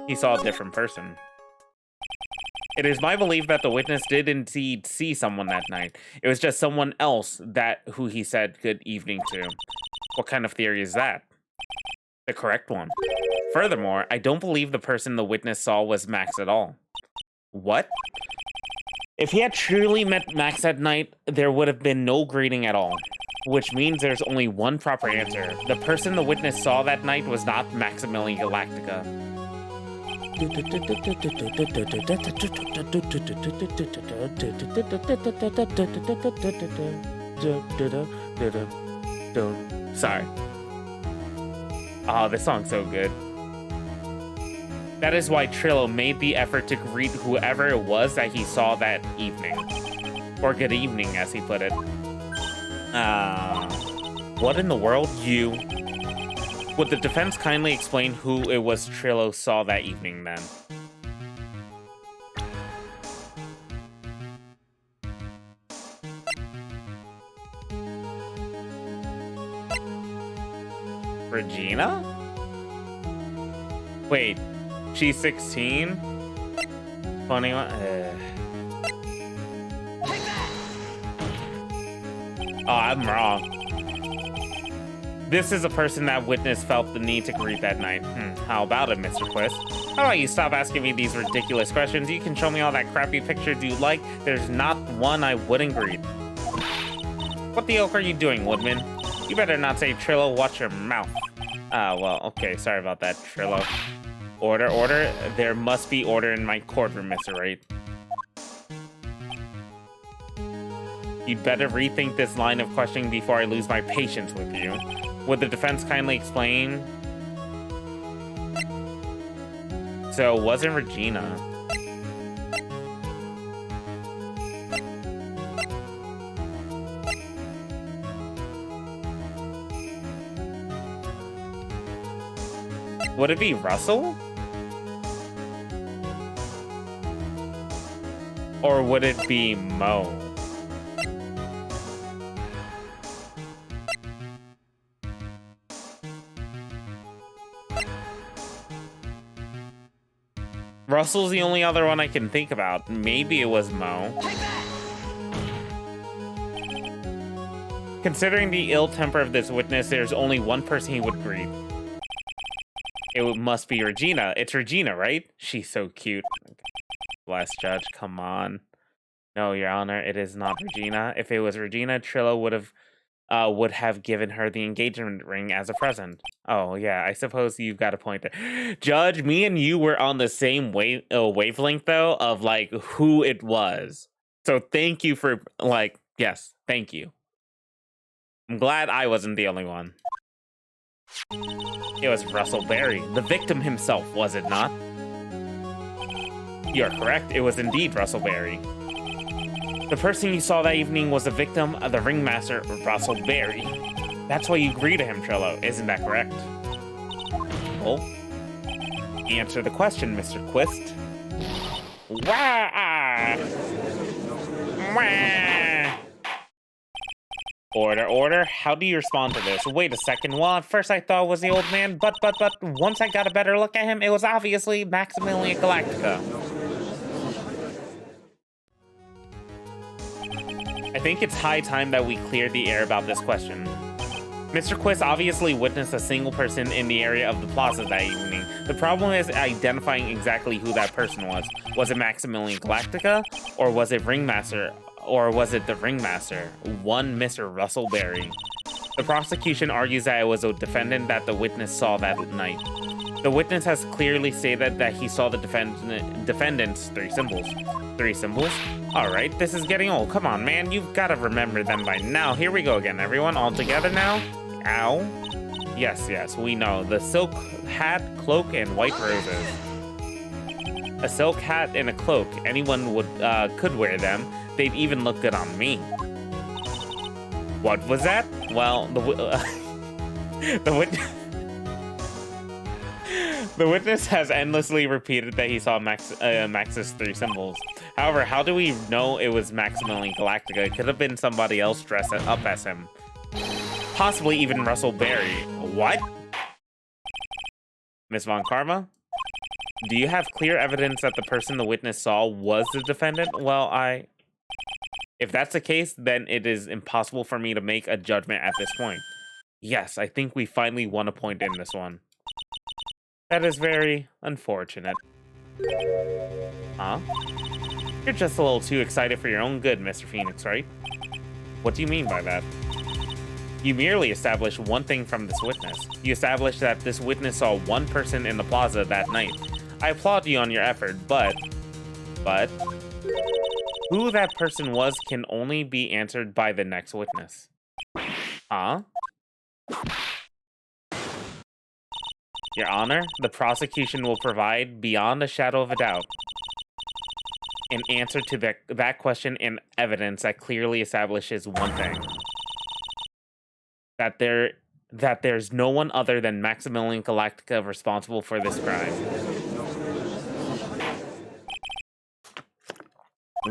Speaker 1: He saw a different person. It is my belief that the witness did indeed see someone that night. It was just someone else who he said good evening to. What kind of theory is that? The correct one. Furthermore, I don't believe the person the witness saw was Max at all. What? If he had truly met Max that night, there would have been no greeting at all. Which means there's only one proper answer. The person the witness saw that night was not Maximilian Galactica. Sorry. Oh, this song's so good. That is why Trillo made the effort to greet whoever it was that he saw that evening. Or good evening, as he put it. What in the world? You... Would the defense kindly explain who it was Trillo saw that evening, then? Regina? Wait, she's 16? 21? Oh, I'm wrong. This is a person that witness felt the need to greet that night. How about it, Mr. Quist? How about you stop asking me these ridiculous questions? You can show me all that crappy pictures you like. There's not one I wouldn't greet. What the elk are you doing, Woodman? You better not say Trillo, watch your mouth. Well, okay, sorry about that, Trillo. Order, order. There must be order in my courtroom, Mr. Wright. You'd better rethink this line of questioning before I lose my patience with you. Would the defense kindly explain? So, it wasn't Regina. Would it be Russell? Or would it be Mo? Russell's the only other one I can think about. Maybe it was Mo. Considering the ill temper of this witness, there's only one person he would greet. It must be Regina. It's Regina, right? She's so cute. Bless Judge, come on. No, Your Honor, it is not Regina. If it was Regina, Trillo would have given her the engagement ring as a present. Oh, yeah, I suppose you've got a point there. Judge, me and you were on the same wavelength, though, of, like, who it was. So thank you for, like, yes, thank you. I'm glad I wasn't the only one. It was Russell Berry, the victim himself, was it not? You're correct, it was indeed Russell Berry. The person you saw that evening was the victim of the ringmaster, Russell Berry. That's why you greeted him, Trillo, isn't that correct? Well, answer the question, Mr. Quist. Wah! Wah! Order, order. How do you respond to this? Wait a second. Well, at first I thought it was the old man, but once I got a better look at him, it was obviously Maximilian Galactica. I think it's high time that we clear the air about this question. Mr. Quist obviously witnessed a single person in the area of the plaza that evening. The problem is identifying exactly who that person was. Was it Maximilian Galactica? Or was it Ringmaster? Or was it the Ringmaster? One Mr. Russell Berry. The prosecution argues that it was a defendant that the witness saw that night. The witness has clearly stated that he saw the defendant's three symbols. Three symbols? Alright, this is getting old. Come on, man, you've got to remember them by now. Here we go again, everyone. All together now? Ow. Yes, yes, we know. The silk hat, cloak, and white roses. A silk hat and a cloak. Anyone could wear them. They'd even look good on me. What was that? Well, the The witness has endlessly repeated that he saw Max's 3 symbols. However, how do we know it was Maximilian Galactica? It could have been somebody else dressed up as him. Possibly even Russell Berry. What? Miss Von Karma? Do you have clear evidence that the person the witness saw was the defendant? Well, if that's the case, then it is impossible for me to make a judgment at this point. Yes, I think we finally won a point in this one. That is very unfortunate. Huh? You're just a little too excited for your own good, Mr. Phoenix, right? What do you mean by that? You merely established one thing from this witness. You established that this witness saw one person in the plaza that night. I applaud you on your effort, but who that person was can only be answered by the next witness. Huh? Your Honor, the prosecution will provide, beyond a shadow of a doubt, an answer to that question and evidence that clearly establishes one thing. That there's no one other than Maximilian Galactica responsible for this crime.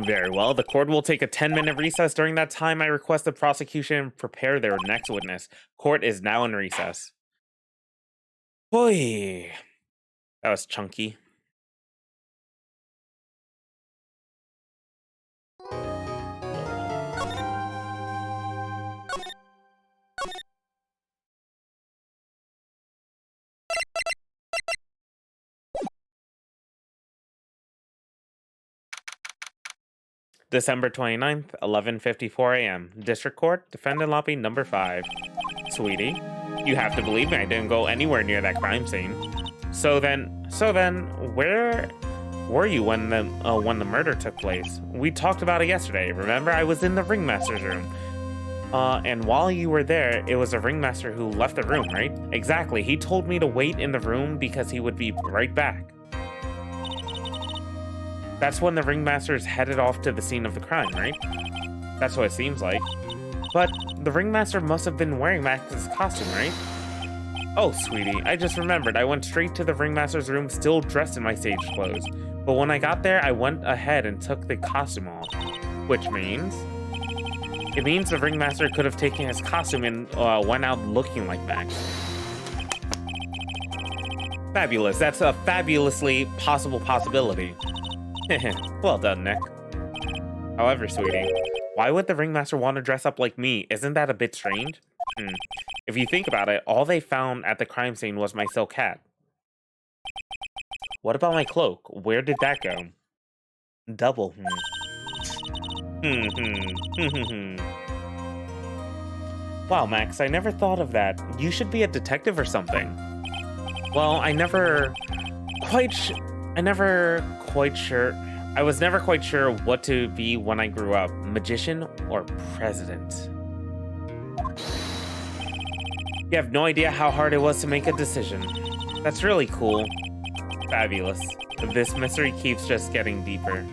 Speaker 1: Very well. The court will take a 10-minute recess. During that time, I request the prosecution prepare their next witness. Court is now in recess. Boy, that was chunky. December 29th, 11:54 a.m. District Court, Defendant Lobby number 5. Sweetie, you have to believe me, I didn't go anywhere near that crime scene. So then, where were you when the murder took place? We talked about it yesterday. Remember, I was in the ringmaster's room. And while you were there, it was the ringmaster who left the room, right? Exactly. He told me to wait in the room because he would be right back. That's when the ringmaster's headed off to the scene of the crime, right? That's what it seems like. But the ringmaster must have been wearing Max's costume, right? Oh, sweetie, I just remembered. I went straight to the ringmaster's room still dressed in my stage clothes. But when I got there, I went ahead and took the costume off. Which means... It means the ringmaster could have taken his costume and went out looking like Max. Fabulous. That's a fabulously possible possibility. Well done, Nick. However, sweetie, why would the ringmaster want to dress up like me? Isn't that a bit strange? If you think about it, all they found at the crime scene was my silk hat. What about my cloak? Where did that go? Double. Wow, Max, I never thought of that. You should be a detective or something. Well, I was never quite sure what to be when I grew up. Magician or president? You have no idea how hard it was to make a decision. That's really cool. Fabulous. This mystery keeps just getting deeper.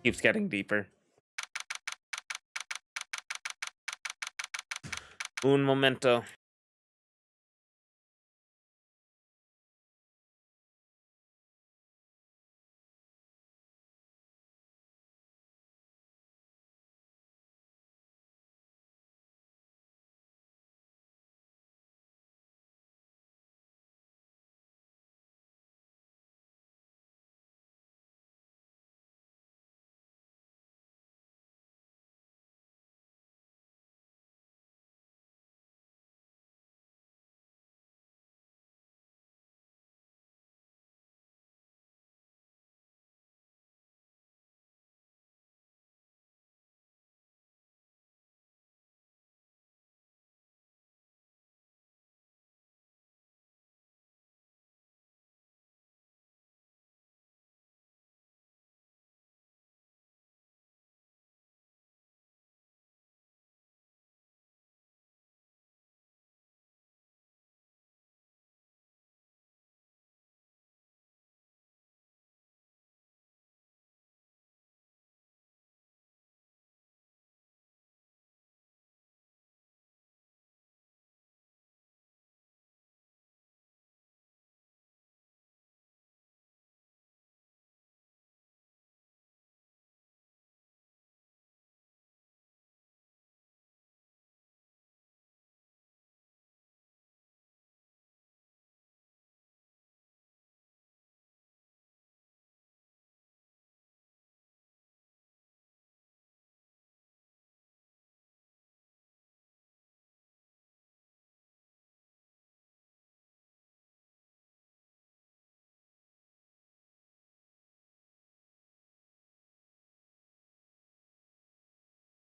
Speaker 1: Keeps getting deeper. Un momento.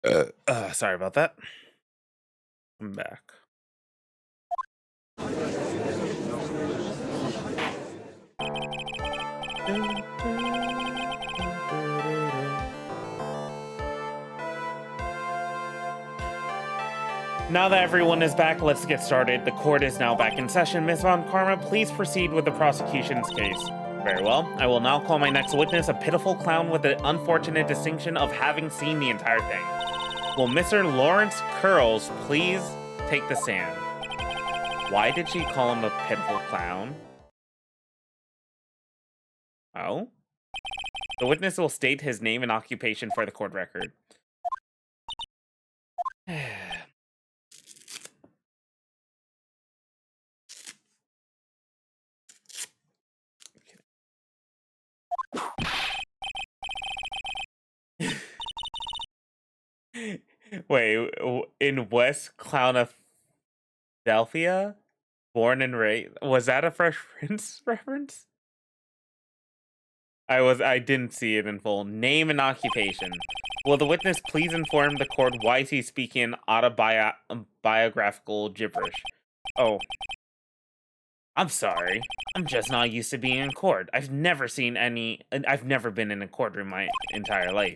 Speaker 1: Sorry about that. I'm back. Now that everyone is back, let's get started. The court is now back in session. Ms. Von Karma, please proceed with the prosecution's case. Very well. I will now call my next witness, a pitiful clown with the unfortunate distinction of having seen the entire thing. Will Mr. Lawrence Curls please take the stand? Why did she call him a pitiful clown? Oh? The witness will state his name and occupation for the court record. Wait, in West Clownadelphia? Born and raised? Was that a Fresh Prince reference? I didn't see it in full. Name and occupation. Will the witness please inform the court why is he speaking autobiographical gibberish? Oh. I'm sorry. I'm just not used to being in court. I've never been in a courtroom my entire life.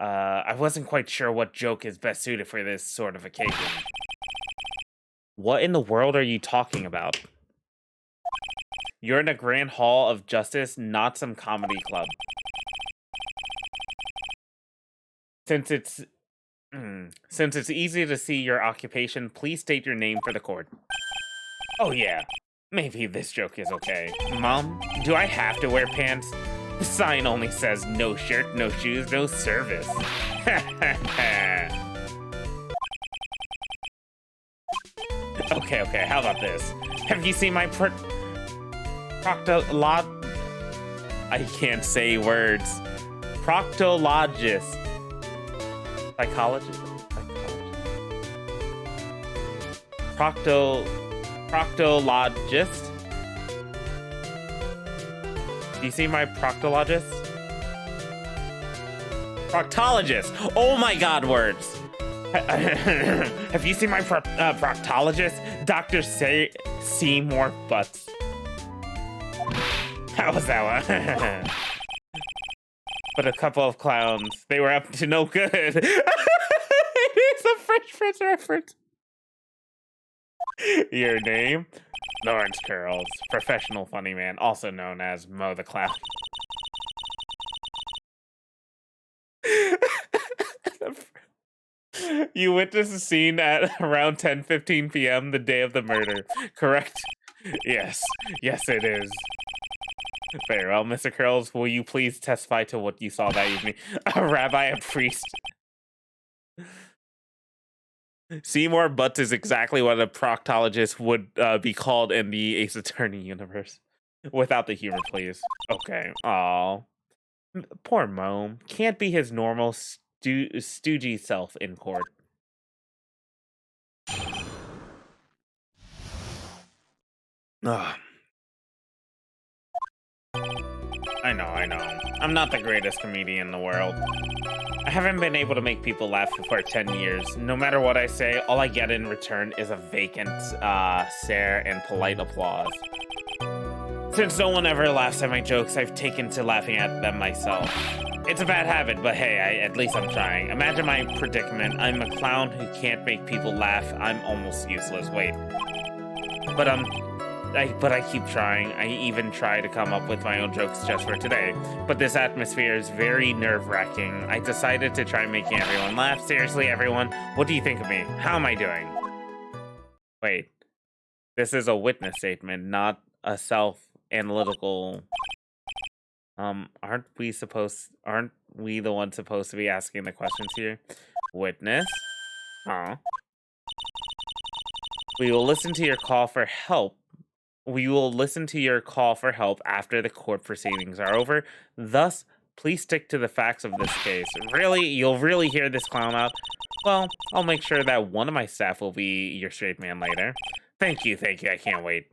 Speaker 1: I wasn't quite sure what joke is best suited for this sort of occasion. What in the world are you talking about? You're in a grand hall of justice, not some comedy club. Since it's easy to see your occupation, please state your name for the court. Oh yeah, maybe this joke is okay. Mom, do I have to wear pants? The sign only says no shirt, no shoes, no service. Okay, how about this? Have you seen my I can't say words. Proctologist. Psychologist? Proctologist? Do you see my proctologist? Proctologist! Oh my god, words! Have you seen my proctologist? Dr. Seymour Butts. How was that one? But a couple of clowns, they were up to no good. It's a Fresh Prince reference. Your name? Lawrence Curls, professional funny man, also known as Mo the Clown. You witnessed the scene at around 10:15 p.m. the day of the murder, correct? Yes, it is. Very well, Mr. Curls, will you please testify to what you saw that evening? A rabbi, a priest. Seymour Butts is exactly what a proctologist would be called in the Ace Attorney universe. Without the humor, please. Okay. Aw. Poor Mo. Can't be his normal stoogey self in court. Ugh. I know. I'm not the greatest comedian in the world. I haven't been able to make people laugh for 10 years. No matter what I say, all I get in return is a vacant stare and polite applause. Since no one ever laughs at my jokes, I've taken to laughing at them myself. It's a bad habit, but hey, at least I'm trying. Imagine my predicament. I'm a clown who can't make people laugh. I'm almost useless. Wait. But I keep trying. I even try to come up with my own jokes just for today. But this atmosphere is very nerve-wracking. I decided to try making everyone laugh. Seriously, everyone, what do you think of me? How am I doing? Wait. This is a witness statement, not a self-analytical... aren't we the ones supposed to be asking the questions here? Witness? Huh? We will listen to your call for help after the court proceedings are over. Thus, please stick to the facts of this case. Really? You'll really hear this clown out? Well, I'll make sure that one of my staff will be your straight man later. Thank you. I can't wait.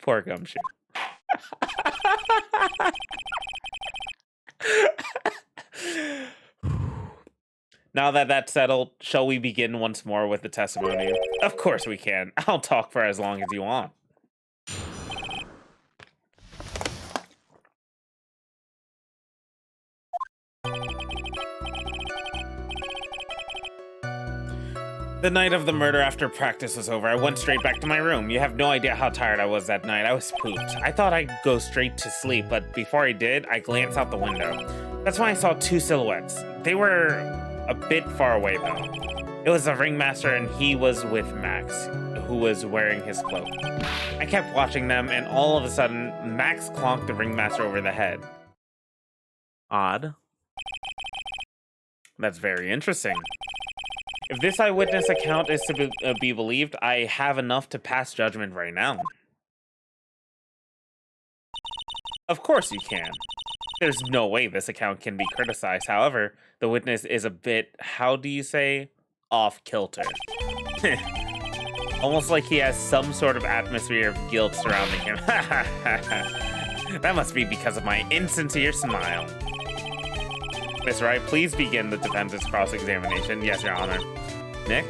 Speaker 1: Poor Gumshoe. Now that that's settled, shall we begin once more with the testimony? Of course we can. I'll talk for as long as you want. The night of the murder after practice was over, I went straight back to my room. You have no idea how tired I was that night. I was pooped. I thought I'd go straight to sleep, but before I did, I glanced out the window. That's when I saw two silhouettes. They were a bit far away, though. It was the ringmaster, and he was with Max, who was wearing his cloak. I kept watching them, and all of a sudden, Max clonked the ringmaster over the head. Odd. That's very interesting. If this eyewitness account is to be believed, I have enough to pass judgment right now. Of course you can. There's no way this account can be criticized. However, the witness is a bit, how do you say, off kilter. Almost like he has some sort of atmosphere of guilt surrounding him. That must be because of my insincere smile. Miss Wright, please begin the defense's cross-examination. Yes, Your Honor. Nick,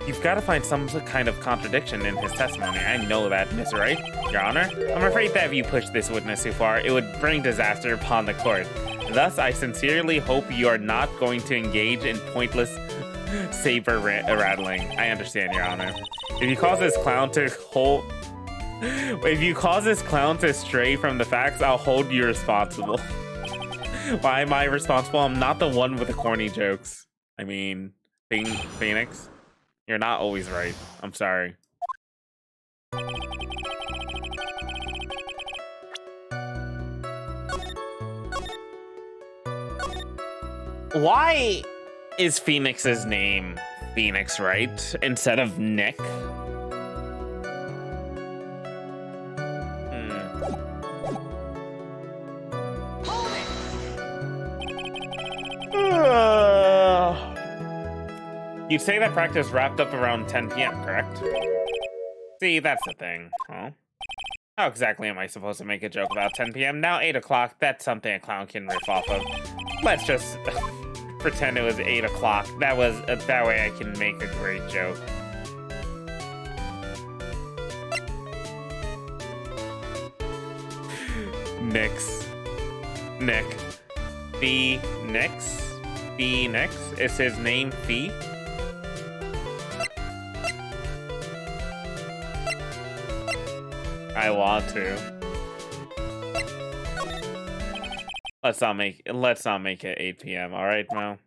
Speaker 1: you've got to find some kind of contradiction in his testimony. I know that, Miss Wright. Your Honor, I'm afraid that if you push this witness too far, it would bring disaster upon the court. Thus, I sincerely hope you are not going to engage in pointless saber rattling. I understand, Your Honor. If you cause this clown to stray from the facts, I'll hold you responsible. Why am I responsible? I'm not the one with the corny jokes. I mean, Phoenix, you're not always right. I'm sorry. Why is Phoenix's name Phoenix, right? Instead of Nick? You'd say that practice wrapped up around 10 p.m., correct? See, that's the thing, huh? How exactly am I supposed to make a joke about 10 p.m.? Now 8 o'clock, that's something a clown can riff off of. Let's just pretend it was 8 o'clock. That way I can make a great joke. Nick. Phoenix? Is his name Fee? I want to. Let's not make it 8 p.m. All right, Mo?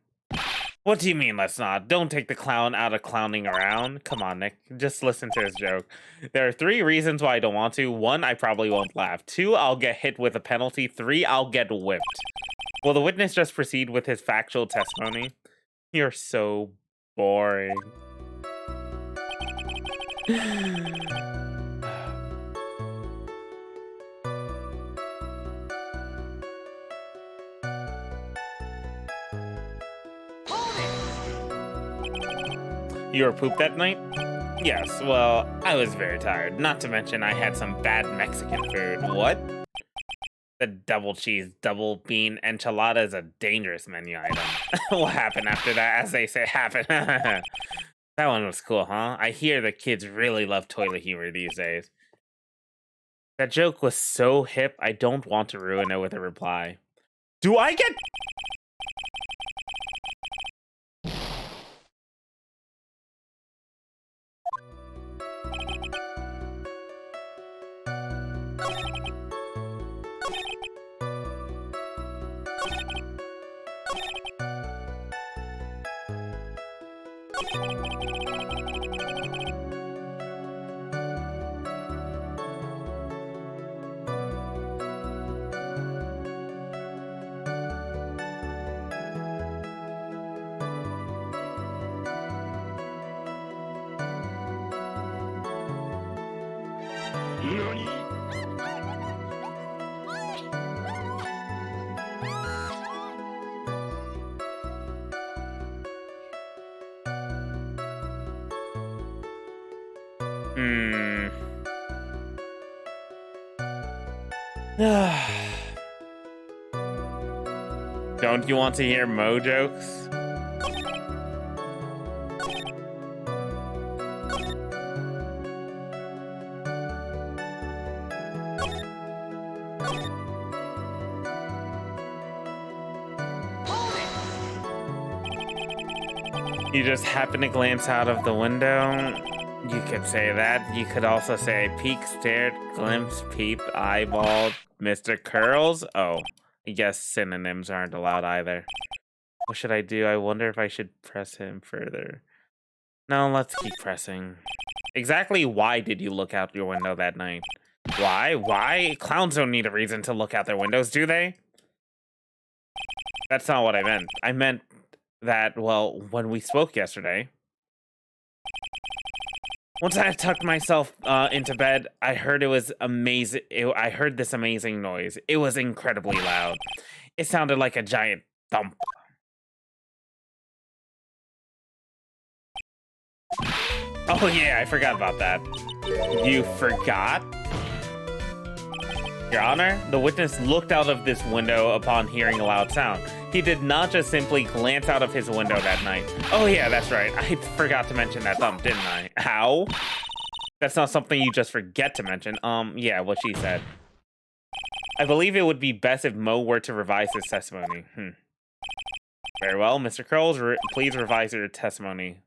Speaker 1: What do you mean, let's not? Don't take the clown out of clowning around. Come on, Nick. Just listen to his joke. There are 3 reasons why I don't want to. 1, I probably won't laugh. 2, I'll get hit with a penalty. 3, I'll get whipped. Will the witness just proceed with his factual testimony? You're so boring. You were pooped that night? Yes, well, I was very tired. Not to mention I had some bad Mexican food. What? The double cheese, double bean enchilada is a dangerous menu item. What happened after that? As they say, happened. That one was cool, huh? I hear the kids really love toilet humor these days. That joke was so hip, I don't want to ruin it with a reply. Do I get... Don't you want to hear Mo jokes? You just happen to glance out of the window. You could say that. You could also say peek, stared, glimpse, peep, eyeballed, Mr. Curls. Oh, I guess synonyms aren't allowed either. What should I do? I wonder if I should press him further. No, let's keep pressing. Exactly why did you look out your window that night? Why? Why? Clowns don't need a reason to look out their windows, do they? That's not what I meant. I meant that, well, when we spoke yesterday, once I had tucked myself into bed, I heard it was amazing. I heard this amazing noise. It was incredibly loud. It sounded like a giant thump. Oh yeah, I forgot about that. You forgot? Your Honor, the witness looked out of this window upon hearing a loud sound. He did not just simply glance out of his window that night. Oh yeah, that's right. I forgot to mention that thump, didn't I? How? That's not something you just forget to mention. Yeah, what she said. I believe it would be best if Mo were to revise his testimony. Very well, Mr. Curls, please revise your testimony.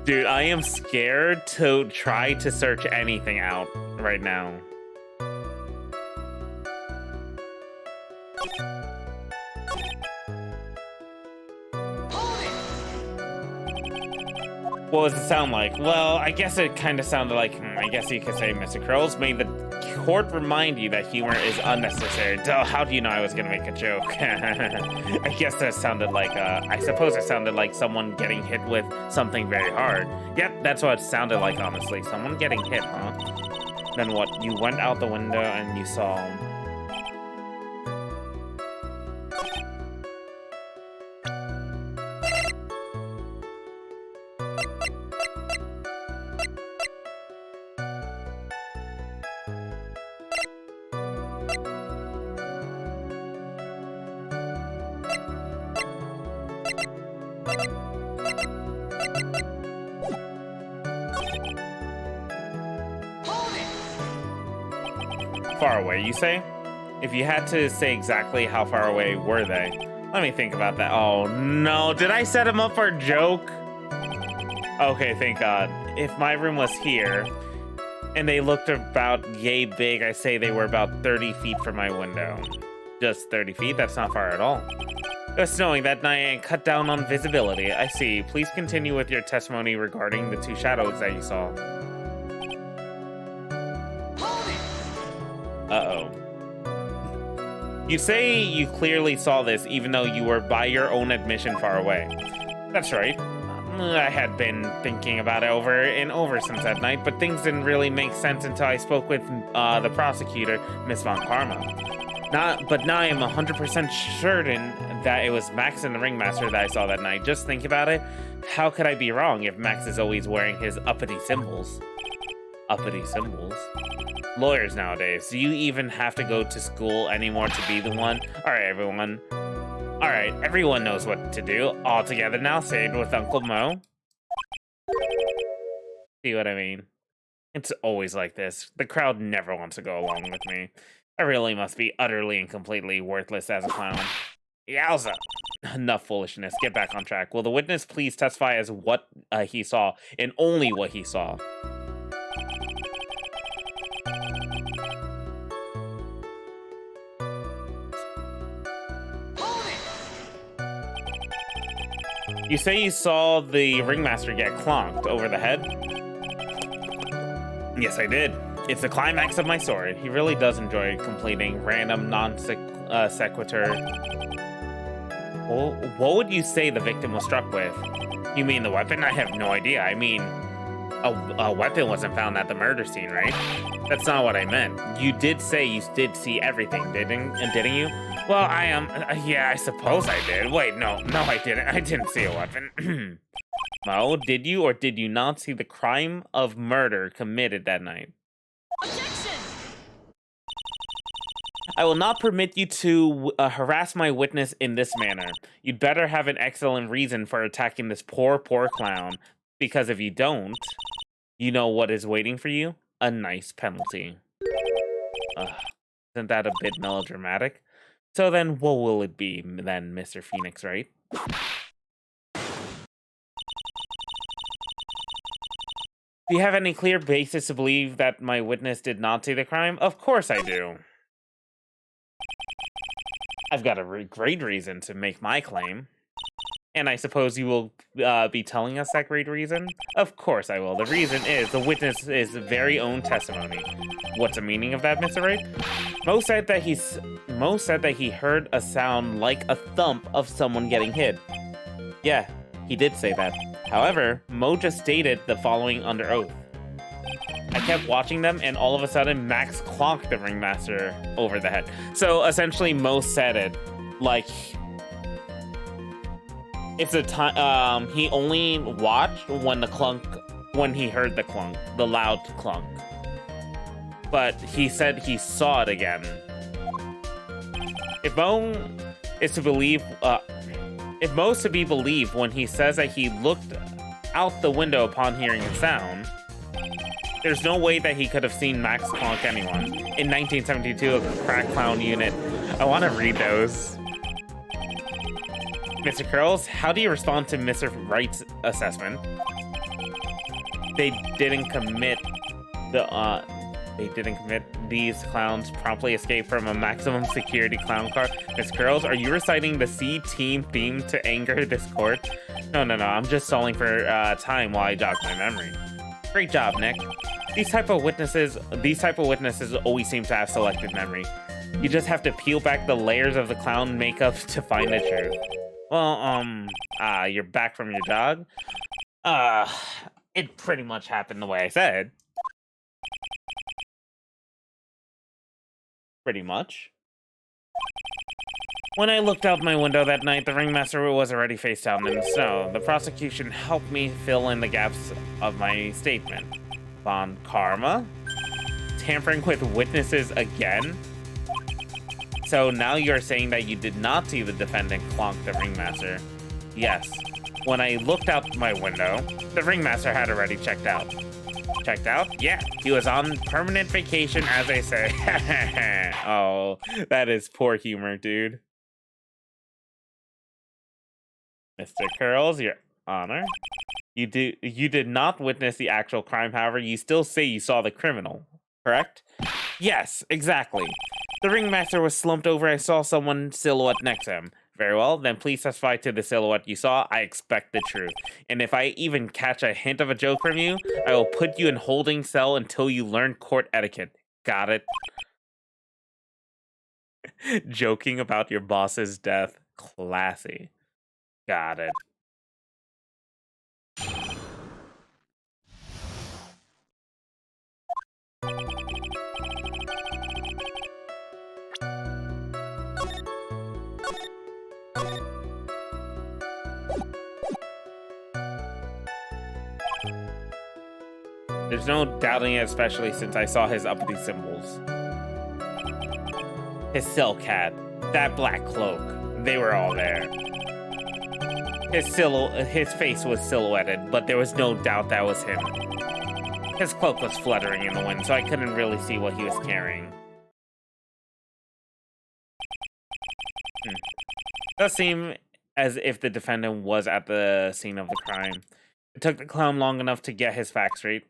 Speaker 1: Dude, I am scared to try to search anything out right now. What does it sound like? Well, I guess it kind of sounded like, I guess you could say, Mr. Curls, may the court remind you that humor is unnecessary. Duh, how do you know I was gonna make a joke? I guess that sounded like, I suppose it sounded like someone getting hit with something very hard. Yep, that's what it sounded like, honestly. Someone getting hit, huh? Then what? You went out the window and you saw him. Far away, you say? If you had to say exactly how far away were they? Let me think about that. Oh no, did I set him up for a joke? Okay, thank God. If my room was here, and they looked about yay big, I say they were about 30 feet from my window. Just 30 feet? That's not far at all. It was snowing that night and cut down on visibility. I see. Please continue with your testimony regarding the two shadows that you saw. Uh-oh. You say you clearly saw this even though you were, by your own admission, far away. That's right. I had been thinking about it over and over since that night, but things didn't really make sense until I spoke with the prosecutor, Miss Von Karma. But now I am 100% certain that it was Max and the Ringmaster that I saw that night. Just think about it. How could I be wrong if Max is always wearing his uppity symbols? Uppity symbols? Lawyers nowadays, do you even have to go to school anymore to be the one? Alright, everyone. Alright, everyone knows what to do. All together now, saved with Uncle Mo. See what I mean? It's always like this. The crowd never wants to go along with me. I really must be utterly and completely worthless as a clown. Yowza! Enough foolishness. Get back on track. Will the witness please testify as what he saw, and only what he saw? You say you saw the Ringmaster get clonked over the head? Yes, I did. It's the climax of my story. He really does enjoy completing random non-sequitur. Well, what would you say the victim was struck with? You mean the weapon? I have no idea. I mean, a weapon wasn't found at the murder scene, right? That's not what I meant. You did say you did see everything, didn't you? Well, yeah, I suppose I did. Wait, no, I didn't. I didn't see a weapon. Mo, did you or did you not see the crime of murder committed that night?
Speaker 2: Objection!
Speaker 1: I will not permit you to harass my witness in this manner. You'd better have an excellent reason for attacking this poor clown. Because if you don't, you know what is waiting for you? A nice penalty. Isn't that a bit melodramatic? So then, what will it be then, Mr. Phoenix, right? Do you have any clear basis to believe that my witness did not see the crime? Of course I do. I've got a great reason to make my claim. And I suppose you will be telling us that great reason? Of course I will. The reason is the witness's very own testimony. What's the meaning of that, Mr. Wright? Mo said that he heard a sound like a thump of someone getting hit. Yeah, he did say that. However, Mo just stated the following under oath. I kept watching them, and all of a sudden, Max clonked the ringmaster over the head. So essentially, Mo said it like it's a time. He only watched when he heard the clunk, the loud clunk. But he said he saw it again. If Mo is to believe, if Mo's to be believed when he says that he looked out the window upon hearing a sound, there's no way that he could have seen Max clonk anyone. In 1972, a crack clown unit. I want to read those. Mr. Curls, how do you respond to Mr. Wright's assessment? They didn't commit. These clowns promptly escaped from a maximum security clown car. Miss Curls, are you reciting the C-Team theme to anger this court? No. I'm just stalling for time while I jog my memory. Great job, Nick. These type of witnesses always seem to have selective memory. You just have to peel back the layers of the clown makeup to find the truth. Well, you're back from your jog? It pretty much happened the way I said. Pretty much. When I looked out my window that night, the ringmaster was already face down in the snow. The prosecution helped me fill in the gaps of my statement. Von Karma? Tampering with witnesses again? So now you're saying that you did not see the defendant clonk the ringmaster? Yes. When I looked out my window, the ringmaster had already checked out. Checked out? Yeah, he was on permanent vacation, as I say. Oh, that is poor humor, dude. Mr. Curls, Your Honor. You did not witness the actual crime, however, you still say you saw the criminal, correct? Yes, exactly. The ringmaster was slumped over. I saw someone silhouette next to him. Very well, then please testify to the silhouette you saw. I expect the truth. And if I even catch a hint of a joke from you, I will put you in holding cell until you learn court etiquette. Got it? Joking about your boss's death. Classy. Got it. There's no doubting it, especially since I saw his uppity symbols. His silk hat, that black cloak, they were all there. His face was silhouetted, but there was no doubt that was him. His cloak was fluttering in the wind, so I couldn't really see what he was carrying. It does seem as if the defendant was at the scene of the crime. It took the clown long enough to get his facts straight.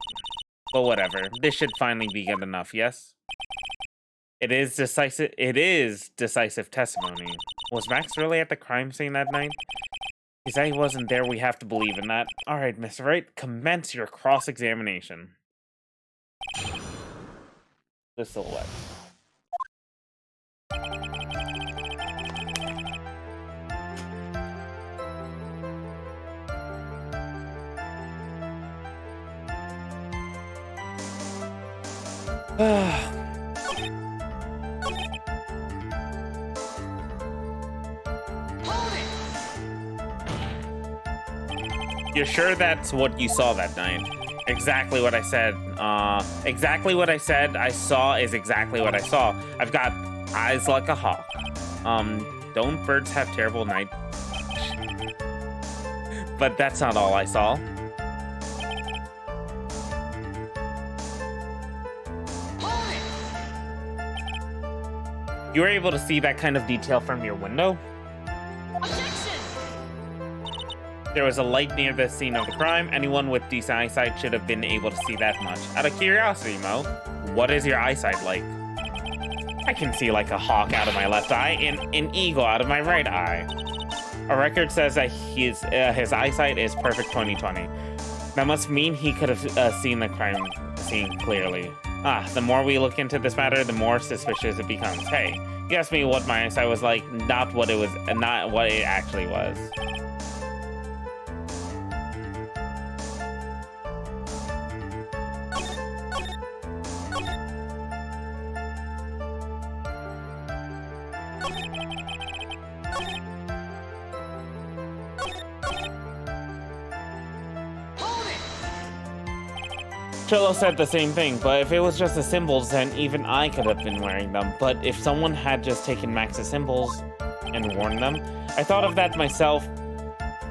Speaker 1: But whatever, this should finally be good enough, yes? It is decisive testimony. Was Max really at the crime scene that night? He said he wasn't there, we have to believe in that. Alright, Mr. Wright, commence your cross-examination. The silhouette. You're sure that's what you saw that night? Exactly what I said. Exactly what I said I saw is exactly what I saw. I've got eyes like a hawk. Don't birds have terrible night? But that's not all I saw. You were able to see that kind of detail from your window?
Speaker 2: Objection!
Speaker 1: There was a light near the scene of the crime. Anyone with decent eyesight should have been able to see that much. Out of curiosity, Mo, what is your eyesight like? I can see like a hawk out of my left eye and an eagle out of my right eye. A record says that his eyesight is perfect 20/20. That must mean he could have seen the crime scene clearly. The more we look into this matter, the more suspicious it becomes. Hey, you asked me what my eyesight was like, not what it actually was. Trillo said the same thing, but if it was just the symbols, then even I could have been wearing them. But if someone had just taken Max's symbols and worn them, I thought of that myself,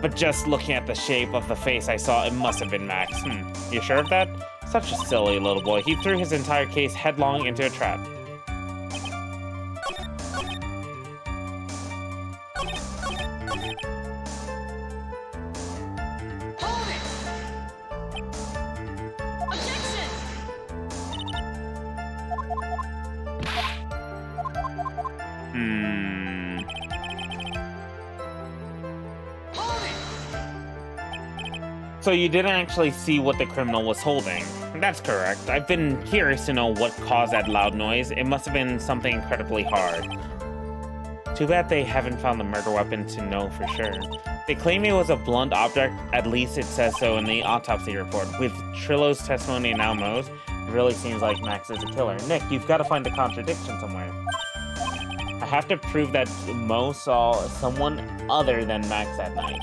Speaker 1: but just looking at the shape of the face I saw, it must have been Max. You sure of that? Such a silly little boy. He threw his entire case headlong into a trap. So you didn't actually see what the criminal was holding. That's correct. I've been curious to know what caused that loud noise. It must have been something incredibly hard. Too bad they haven't found the murder weapon to know for sure. They claim it was a blunt object, at least it says so in the autopsy report. With Trillo's testimony and now Mo's, it really seems like Max is a killer. Nick, you've got to find a contradiction somewhere. I have to prove that Mo saw someone other than Max that night.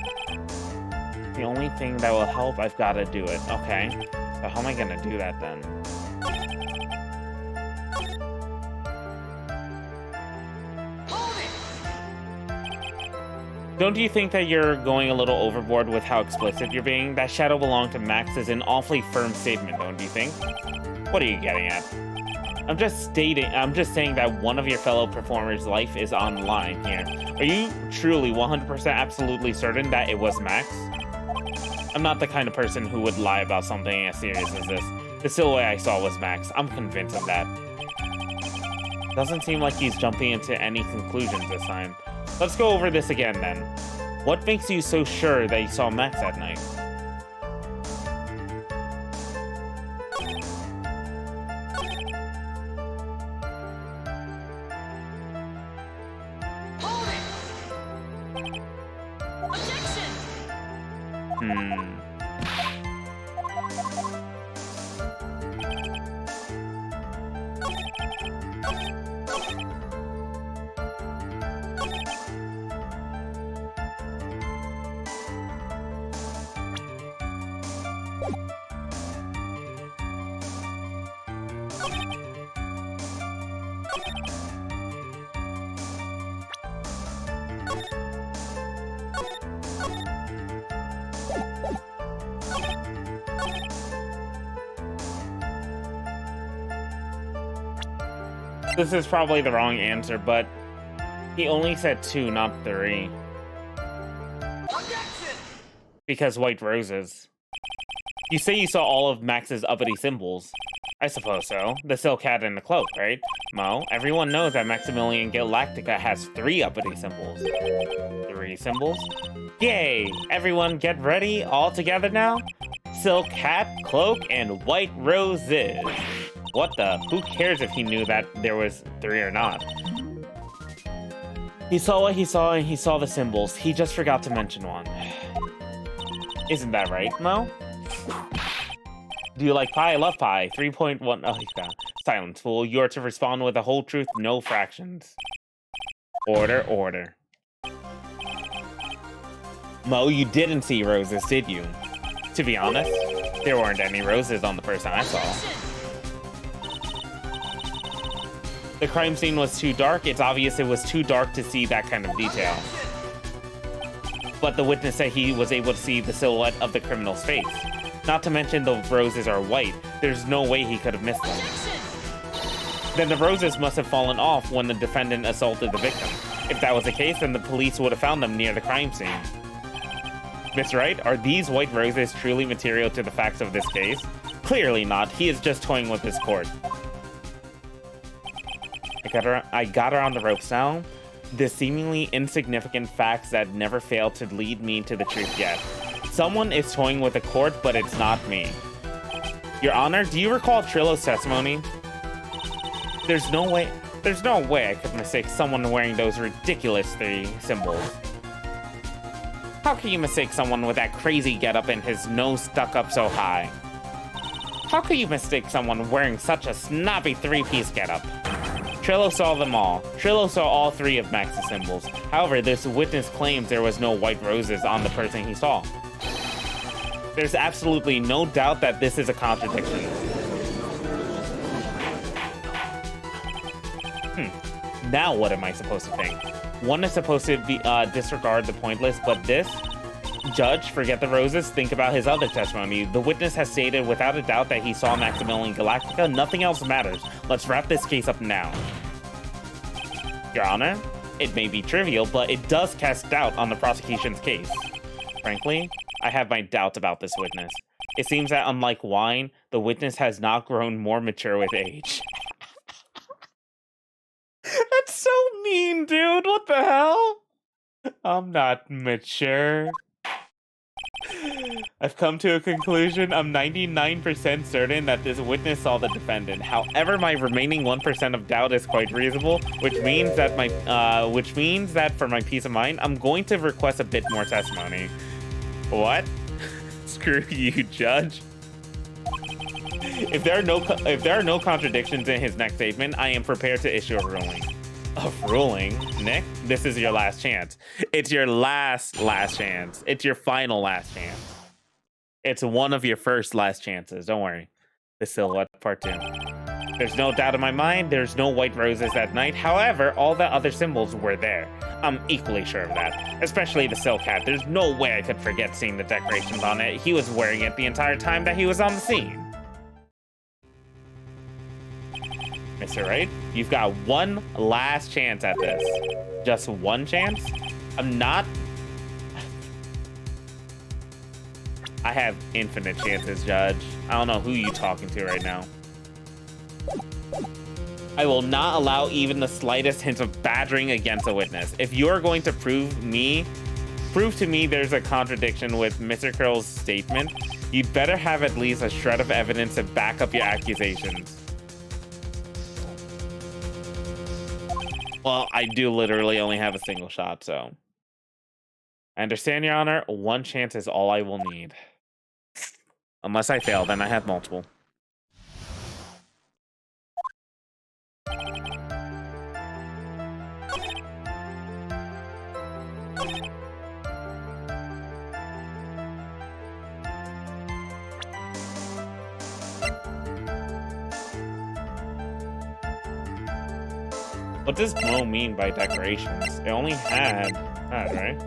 Speaker 1: The only thing that will help, I've got to do it. Okay, so how am I gonna do that then? Don't you think that you're going a little overboard with how explicit you're being? That shadow belonged to Max is an awfully firm statement, don't you think? What are you getting at? I'm just saying that one of your fellow performers' life is on the line here. Are you truly 100% absolutely certain that it was Max? I'm not the kind of person who would lie about something as serious as this. The silhouette I saw was Max. I'm convinced of that. Doesn't seem like he's jumping into any conclusions this time. Let's go over this again then. What makes you so sure that you saw Max that night? This is probably the wrong answer, but he only said 2, not 3.
Speaker 2: Objection!
Speaker 1: Because white roses. You say you saw all of Max's uppity symbols. I suppose so. The silk hat and the cloak, right? Mo, everyone knows that Maximilian Galactica has 3 uppity symbols. 3 symbols? Yay! Everyone get ready, all together now? Silk hat, cloak, and white roses. What the? Who cares if he knew that there was 3 or not? He saw what he saw and he saw the symbols. He just forgot to mention one. Isn't that right, Mo? Do you like pie? I love pie. 3.1. Oh, yeah. Silence, fool. You are to respond with the whole truth, no fractions. Order, order. Mo, you didn't see roses, did you? To be honest, there weren't any roses on the first time I saw. The crime scene was too dark. It's obvious it was too dark to see that kind of detail. But the witness said he was able to see the silhouette of the criminal's face. Not to mention the roses are white. There's no way he could have missed them. Then the roses must have fallen off when the defendant assaulted the victim. If that was the case, then the police would have found them near the crime scene. Miss Wright, are these white roses truly material to the facts of this case? Clearly not. He is just toying with his court. I got her on the ropes now. The seemingly insignificant facts that never fail to lead me to the truth yet. Someone is toying with the court, but it's not me. Your Honor, do you recall Trillo's testimony? There's no way I could mistake someone wearing those ridiculous 3 symbols. How can you mistake someone with that crazy getup and his nose stuck up so high? How could you mistake someone wearing such a snobby 3-piece getup? Trillo saw them all. Trillo saw all 3 of Max's symbols. However, this witness claims there was no white roses on the person he saw. There's absolutely no doubt that this is a contradiction. Now what am I supposed to think? One is supposed to be, disregard the pointless, but this? Judge, forget the roses, think about his other testimony. The witness has stated without a doubt that he saw Maximilian Galactica. Nothing else matters. Let's wrap this case up now. Your Honor, it may be trivial, but it does cast doubt on the prosecution's case. Frankly, I have my doubts about this witness. It seems that unlike wine, the witness has not grown more mature with age. That's so mean, dude. What the hell? I'm not mature. I've come to a conclusion. I'm 99% certain that this witness saw the defendant. However, my remaining 1% of doubt is quite reasonable, which means that for my peace of mind, I'm going to request a bit more testimony. What? Screw you, Judge. If there are no contradictions in his next statement, I am prepared to issue a ruling. A ruling? Nick, this is your last chance. It's your last chance. It's your final last chance. It's one of your first last chances. Don't worry. The Silhouette Part 2. There's no doubt in my mind, there's no white roses that night. However, all the other symbols were there. I'm equally sure of that. Especially the silk hat. There's no way I could forget seeing the decorations on it. He was wearing it the entire time that he was on the scene. Mr. Wright, you've got one last chance at this. Just one chance? I have infinite chances, Judge. I don't know who you're talking to right now. I will not allow even the slightest hint of badgering against a witness. If you're going to prove to me there's a contradiction with Mr. Curl's statement, you'd better have at least a shred of evidence to back up your accusations. Well, I do literally only have a single shot, so. I understand, Your Honor. One chance is all I will need. Unless I fail, then I have multiple. What does Mo mean by decorations? It only had that, right?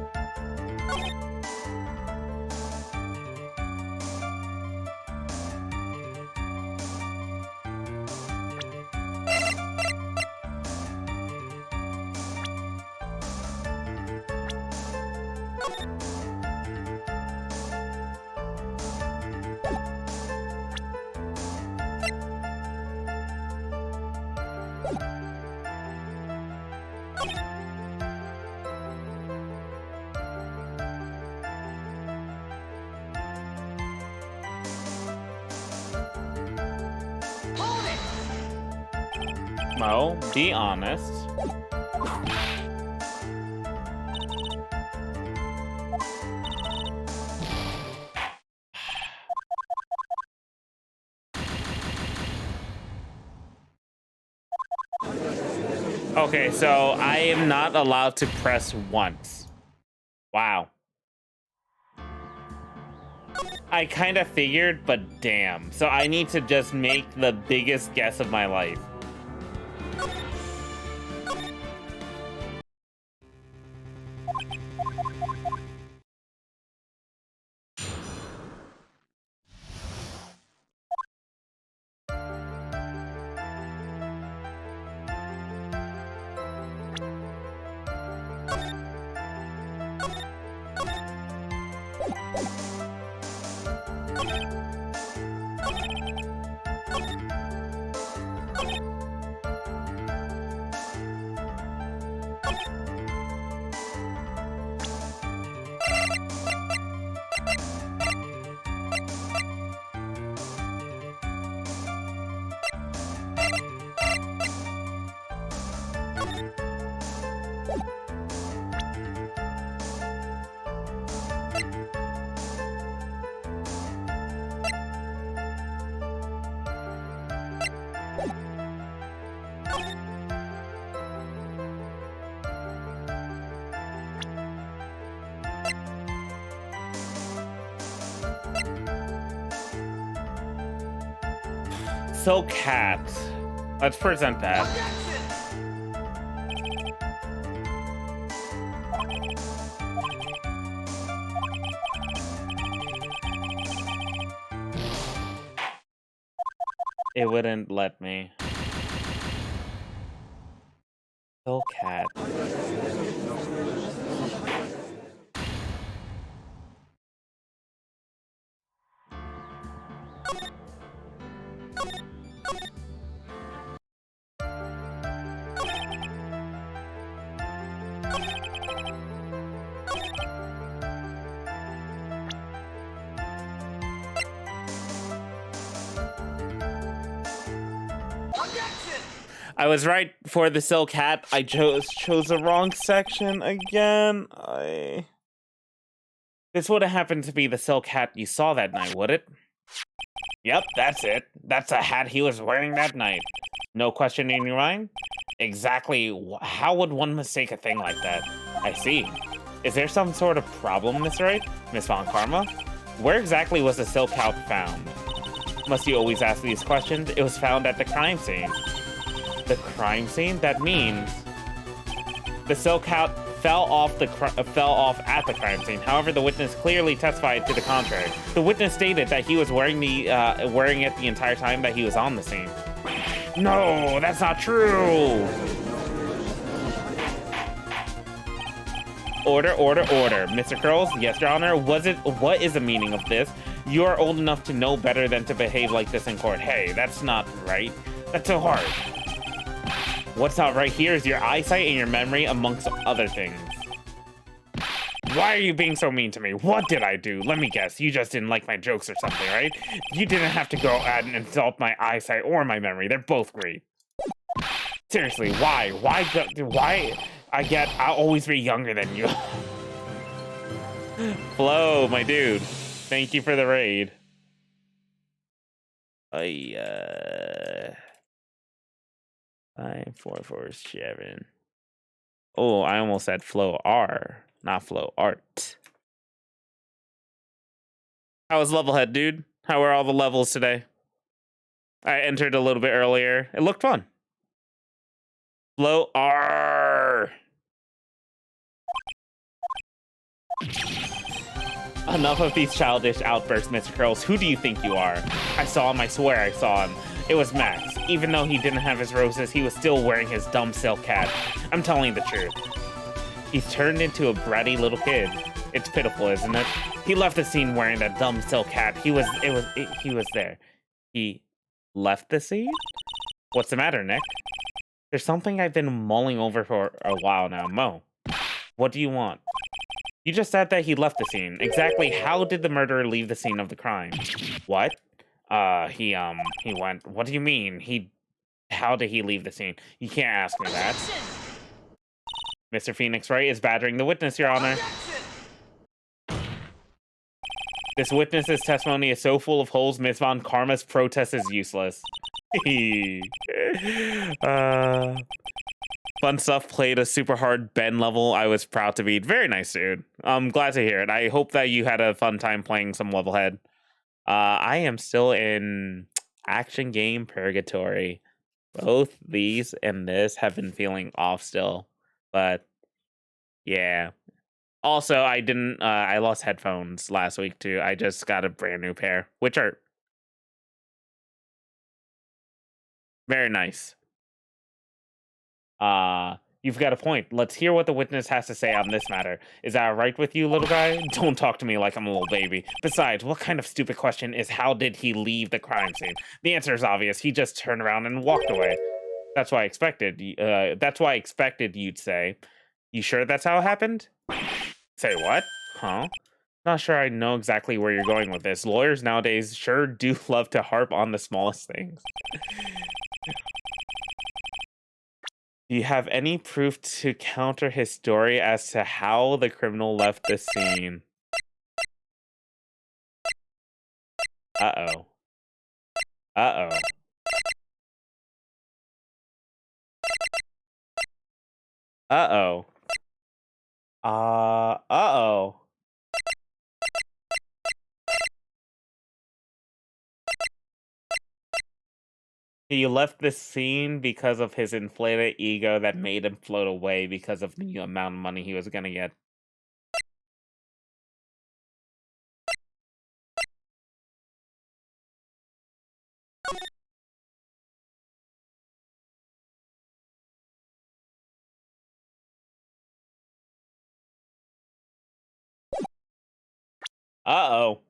Speaker 1: Mo, be honest. Okay, so I am not allowed to press once. Wow. I kind of figured, but damn. So I need to just make the biggest guess of my life. So cat. Let's present that. It wouldn't let me. So cat. I was right for the silk hat. I chose the wrong section again. This would have happened to be the silk hat you saw that night, would it? Yep, that's it. That's a hat he was wearing that night. No question in your mind? Exactly. How would one mistake a thing like that? I see. Is there some sort of problem, Miss Wright? Miss Von Karma? Where exactly was the silk hat found? Must you always ask these questions? It was found at the crime scene. The crime scene? That means the silk hat fell off at the crime scene. However, the witness clearly testified to the contrary. The witness stated that he was wearing it the entire time that he was on the scene. No, that's not true. Order, Mr. Curls. Yes, Your Honor. What is the meaning of this? You are old enough to know better than to behave like this in court. Hey, that's not right. That's so hard. What's not right here is your eyesight and your memory, amongst other things. Why are you being so mean to me? What did I do? Let me guess. You just didn't like my jokes or something, right? You didn't have to go out and insult my eyesight or my memory. They're both great. Seriously, why? Why? I'll always be younger than you. Flo, my dude. Thank you for the raid. 5447. Oh, I almost said Flow R, not Flow Art. How was Levelhead, dude? How were all the levels today? I entered a little bit earlier. It looked fun. Flow R. Enough of these childish outbursts, Mr. Curls. Who do you think you are? I saw him. I swear I saw him. It was Max. Even though he didn't have his roses, he was still wearing his dumb silk hat. I'm telling you the truth. He's turned into a bratty little kid. It's pitiful, isn't it? He left the scene wearing that dumb silk hat. He was there. He left the scene? What's the matter, Nick? There's something I've been mulling over for a while now. Mo, what do you want? You just said that he left the scene. Exactly how did the murderer leave the scene of the crime? What? He went. What do you mean? How did he leave the scene? You can't ask me that. Mr. Phoenix Wright is battering the witness, Your Honor. This witness's testimony is so full of holes, Miss Von Karma's protest is useless. Fun stuff. Played a super hard Ben level. I was proud to beat. Very nice, dude. I'm glad to hear it. I hope that you had a fun time playing some Levelhead. I am still in action game purgatory. Both these and this have been feeling off still, but yeah. Also, I lost headphones last week too. I just got a brand new pair, which are very nice. You've got a point. Let's hear what the witness has to say on this matter. Is that all right with you, little guy? Don't talk to me like I'm a little baby. Besides, what kind of stupid question is how did he leave the crime scene? The answer is obvious. He just turned around and walked away. That's why I expected. That's why I expected you'd say. You sure that's how it happened? Say what? Huh? Not sure I know exactly where you're going with this. Lawyers nowadays sure do love to harp on the smallest things. Do you have any proof to counter his story as to how the criminal left the scene? Uh-oh. Uh-oh. Uh-oh. Uh-oh. He left the scene because of his inflated ego that made him float away because of the amount of money he was gonna get. Uh-oh.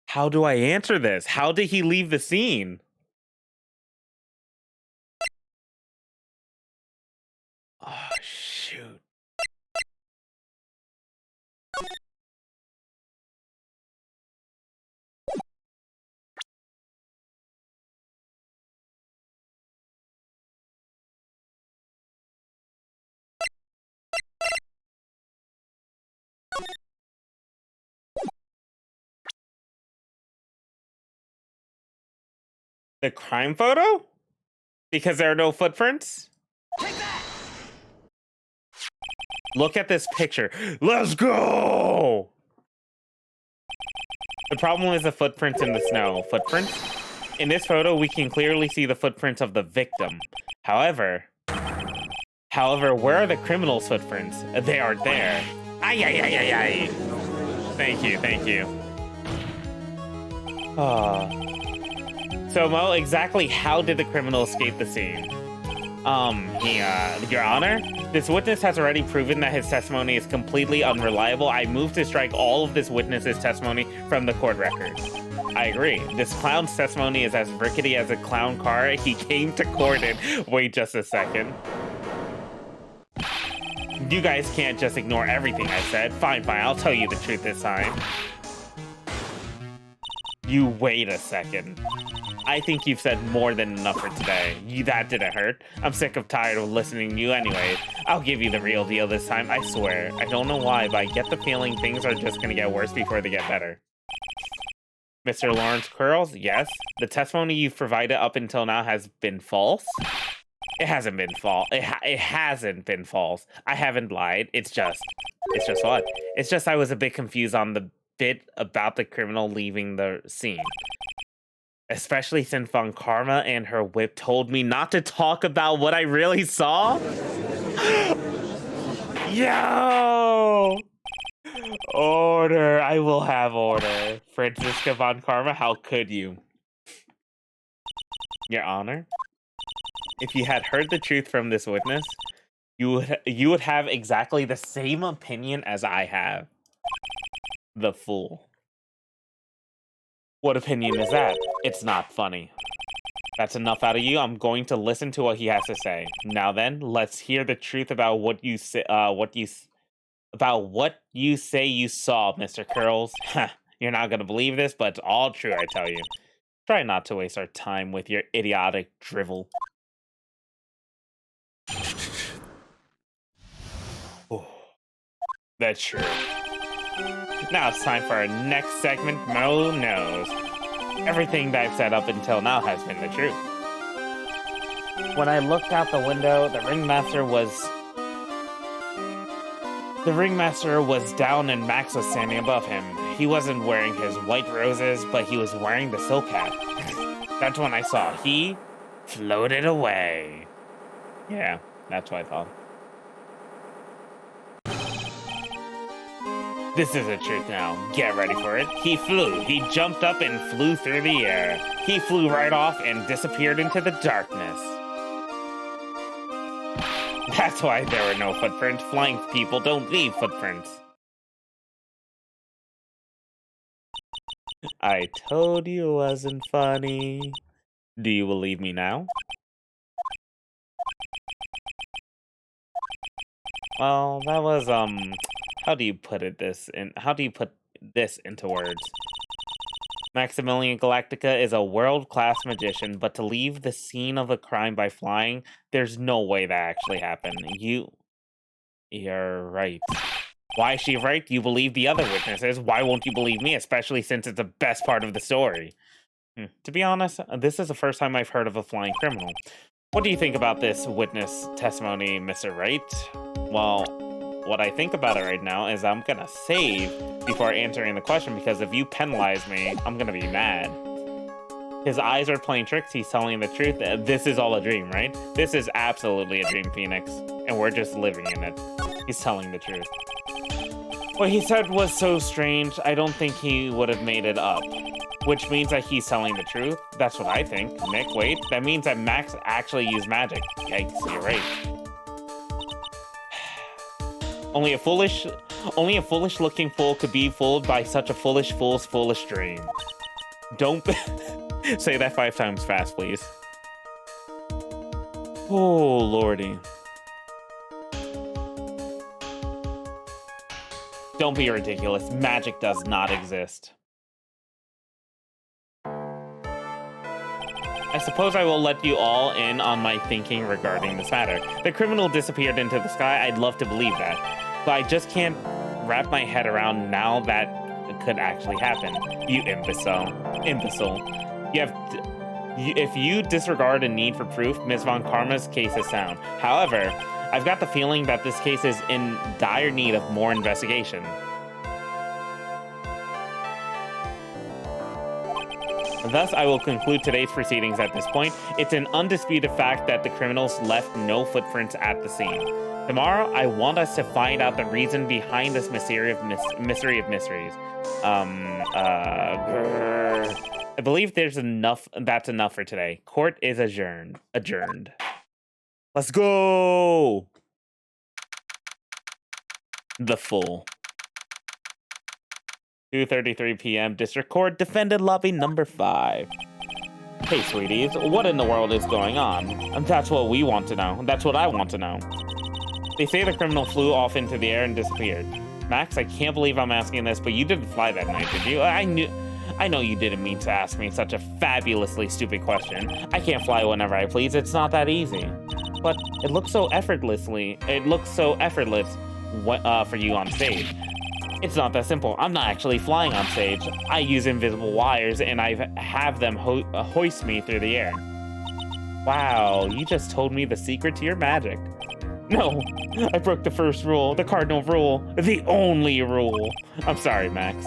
Speaker 1: How do I answer this? How did he leave the scene? Oh, shoot. The crime photo? Because there are no footprints? Look at this picture. Let's go! The problem is the footprints in the snow. Footprints? In this photo, we can clearly see the footprints of the victim. However, where are the criminal's footprints? They aren't there. Ay, ay, ay, ay, ay. Thank you, thank you. So, Mo, exactly how did the criminal escape the scene? Your Honor, this witness has already proven that his testimony is completely unreliable. I move to strike all of this witness's testimony from the court record. I agree. This clown's testimony is as rickety as a clown car he came to court in. Wait just a second. You guys can't just ignore everything I said. Fine, I'll tell you the truth this time. You wait a second. I think you've said more than enough for today. That didn't hurt. I'm sick of tired of listening to you anyway. I'll give you the real deal this time, I swear. I don't know why, but I get the feeling things are just gonna get worse before they get better. Mr. Lawrence Curls, yes? The testimony you've provided up until now has been false? It hasn't been false. It hasn't been false. I haven't lied. It's just what? It's just I was a bit confused on the bit about the criminal leaving the scene. Especially since Von Karma and her whip told me not to talk about what I really saw. Yo! Order. I will have order. Franziska Von Karma, how could you? Your Honor, if you had heard the truth from this witness, you would have exactly the same opinion as I have. The fool. What opinion is that? It's not funny. That's enough out of you. I'm going to listen to what he has to say. Now then, let's hear the truth about what you say. About what you say you saw, Mr. Curls. You're not gonna believe this, but it's all true, I tell you. Try not to waste our time with your idiotic drivel. Oh, that's true. Now it's time for our next segment, Mo Knows. Everything that I've said up until now has been the truth. When I looked out the window, the ringmaster was down and Max was standing above him. He wasn't wearing his white roses, but he was wearing the silk hat. That's when I saw he floated away. Yeah, that's what I thought. This is the truth now. Get ready for it. He flew. He jumped up and flew through the air. He flew right off and disappeared into the darkness. That's why there were no footprints. Flying people don't leave footprints. I told you it wasn't funny. Do you believe me now? Well, that was, how do you put this into words? Maximilian Galactica is a world-class magician, but to leave the scene of a crime by flying, there's no way that actually happened. You're right. Why is she right? You believe the other witnesses. Why won't you believe me, especially since it's the best part of the story? To be honest, this is the first time I've heard of a flying criminal. What do you think about this witness testimony, Mr. Wright? Well, what I think about it right now is I'm gonna save before answering the question, because if you penalize me, I'm gonna be mad. His eyes are playing tricks, he's telling the truth. This is all a dream, right? This is absolutely a dream, Phoenix, and we're just living in it. He's telling the truth. What he said was so strange, I don't think he would have made it up. Which means that he's telling the truth? That's what I think. Nick, wait, that means that Max actually used magic. Yikes, you're right. Only a foolish looking fool could be fooled by such a foolish fool's foolish dream. Don't say that 5 times fast, please. Oh, lordy. Don't be ridiculous. Magic does not exist. I suppose I will let you all in on my thinking regarding this matter. The criminal disappeared into the sky. I'd love to believe that. But I just can't wrap my head around now that it could actually happen. You imbecile. If you disregard a need for proof, Ms. Von Karma's case is sound. However, I've got the feeling that this case is in dire need of more investigation. Thus, I will conclude today's proceedings at this point. It's an undisputed fact that the criminals left no footprints at the scene. Tomorrow, I want us to find out the reason behind this mystery of mysteries. I believe that's enough for today. Court is adjourned. Let's go! The Fool. 2:33 p.m. District Court, Defendant Lobby number 5. Hey, sweeties, what in the world is going on? That's what we want to know. That's what I want to know. They say the criminal flew off into the air and disappeared. Max, I can't believe I'm asking this, but you didn't fly that night, did you? I know you didn't mean to ask me such a fabulously stupid question. I can't fly whenever I please. It's not that easy. But it looks so effortless for you on stage. It's not that simple. I'm not actually flying on stage. I use invisible wires, and I have them hoist me through the air. Wow, you just told me the secret to your magic. No, I broke the first rule, the cardinal rule, the only rule. I'm sorry, Max.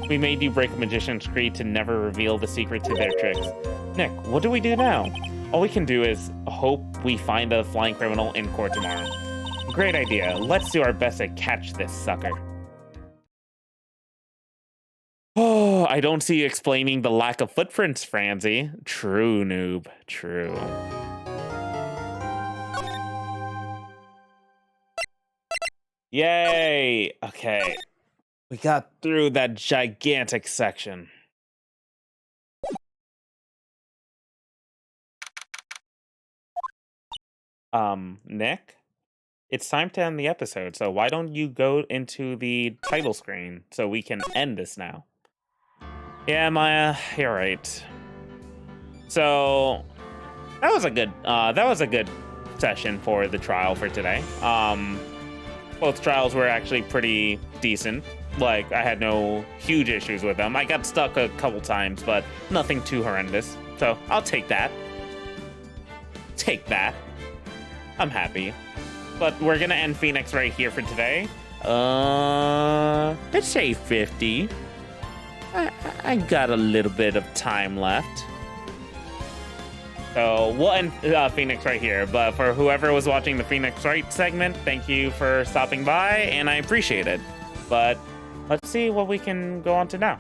Speaker 1: We made you break a magician's creed to never reveal the secret to their tricks. Nick, what do we do now? All we can do is hope we find the flying criminal in court tomorrow. Great idea. Let's do our best to catch this sucker. Oh, I don't see you explaining the lack of footprints, Franzi. True, noob. True. Yay! Okay. We got through that gigantic section. Nick? It's time to end the episode, so why don't you go into the title screen so we can end this now? Yeah, Maya, you're right. So that was a good session for the trial for today. Both trials were actually pretty decent. Like, I had no huge issues with them. I got stuck a couple times, but nothing too horrendous. So I'll take that. Take that. I'm happy. But we're gonna end Phoenix right here for today. Let's say 50. I got a little bit of time left. So we'll end Phoenix right here. But for whoever was watching the Phoenix Wright segment, thank you for stopping by, and I appreciate it. But let's see what we can go on to now.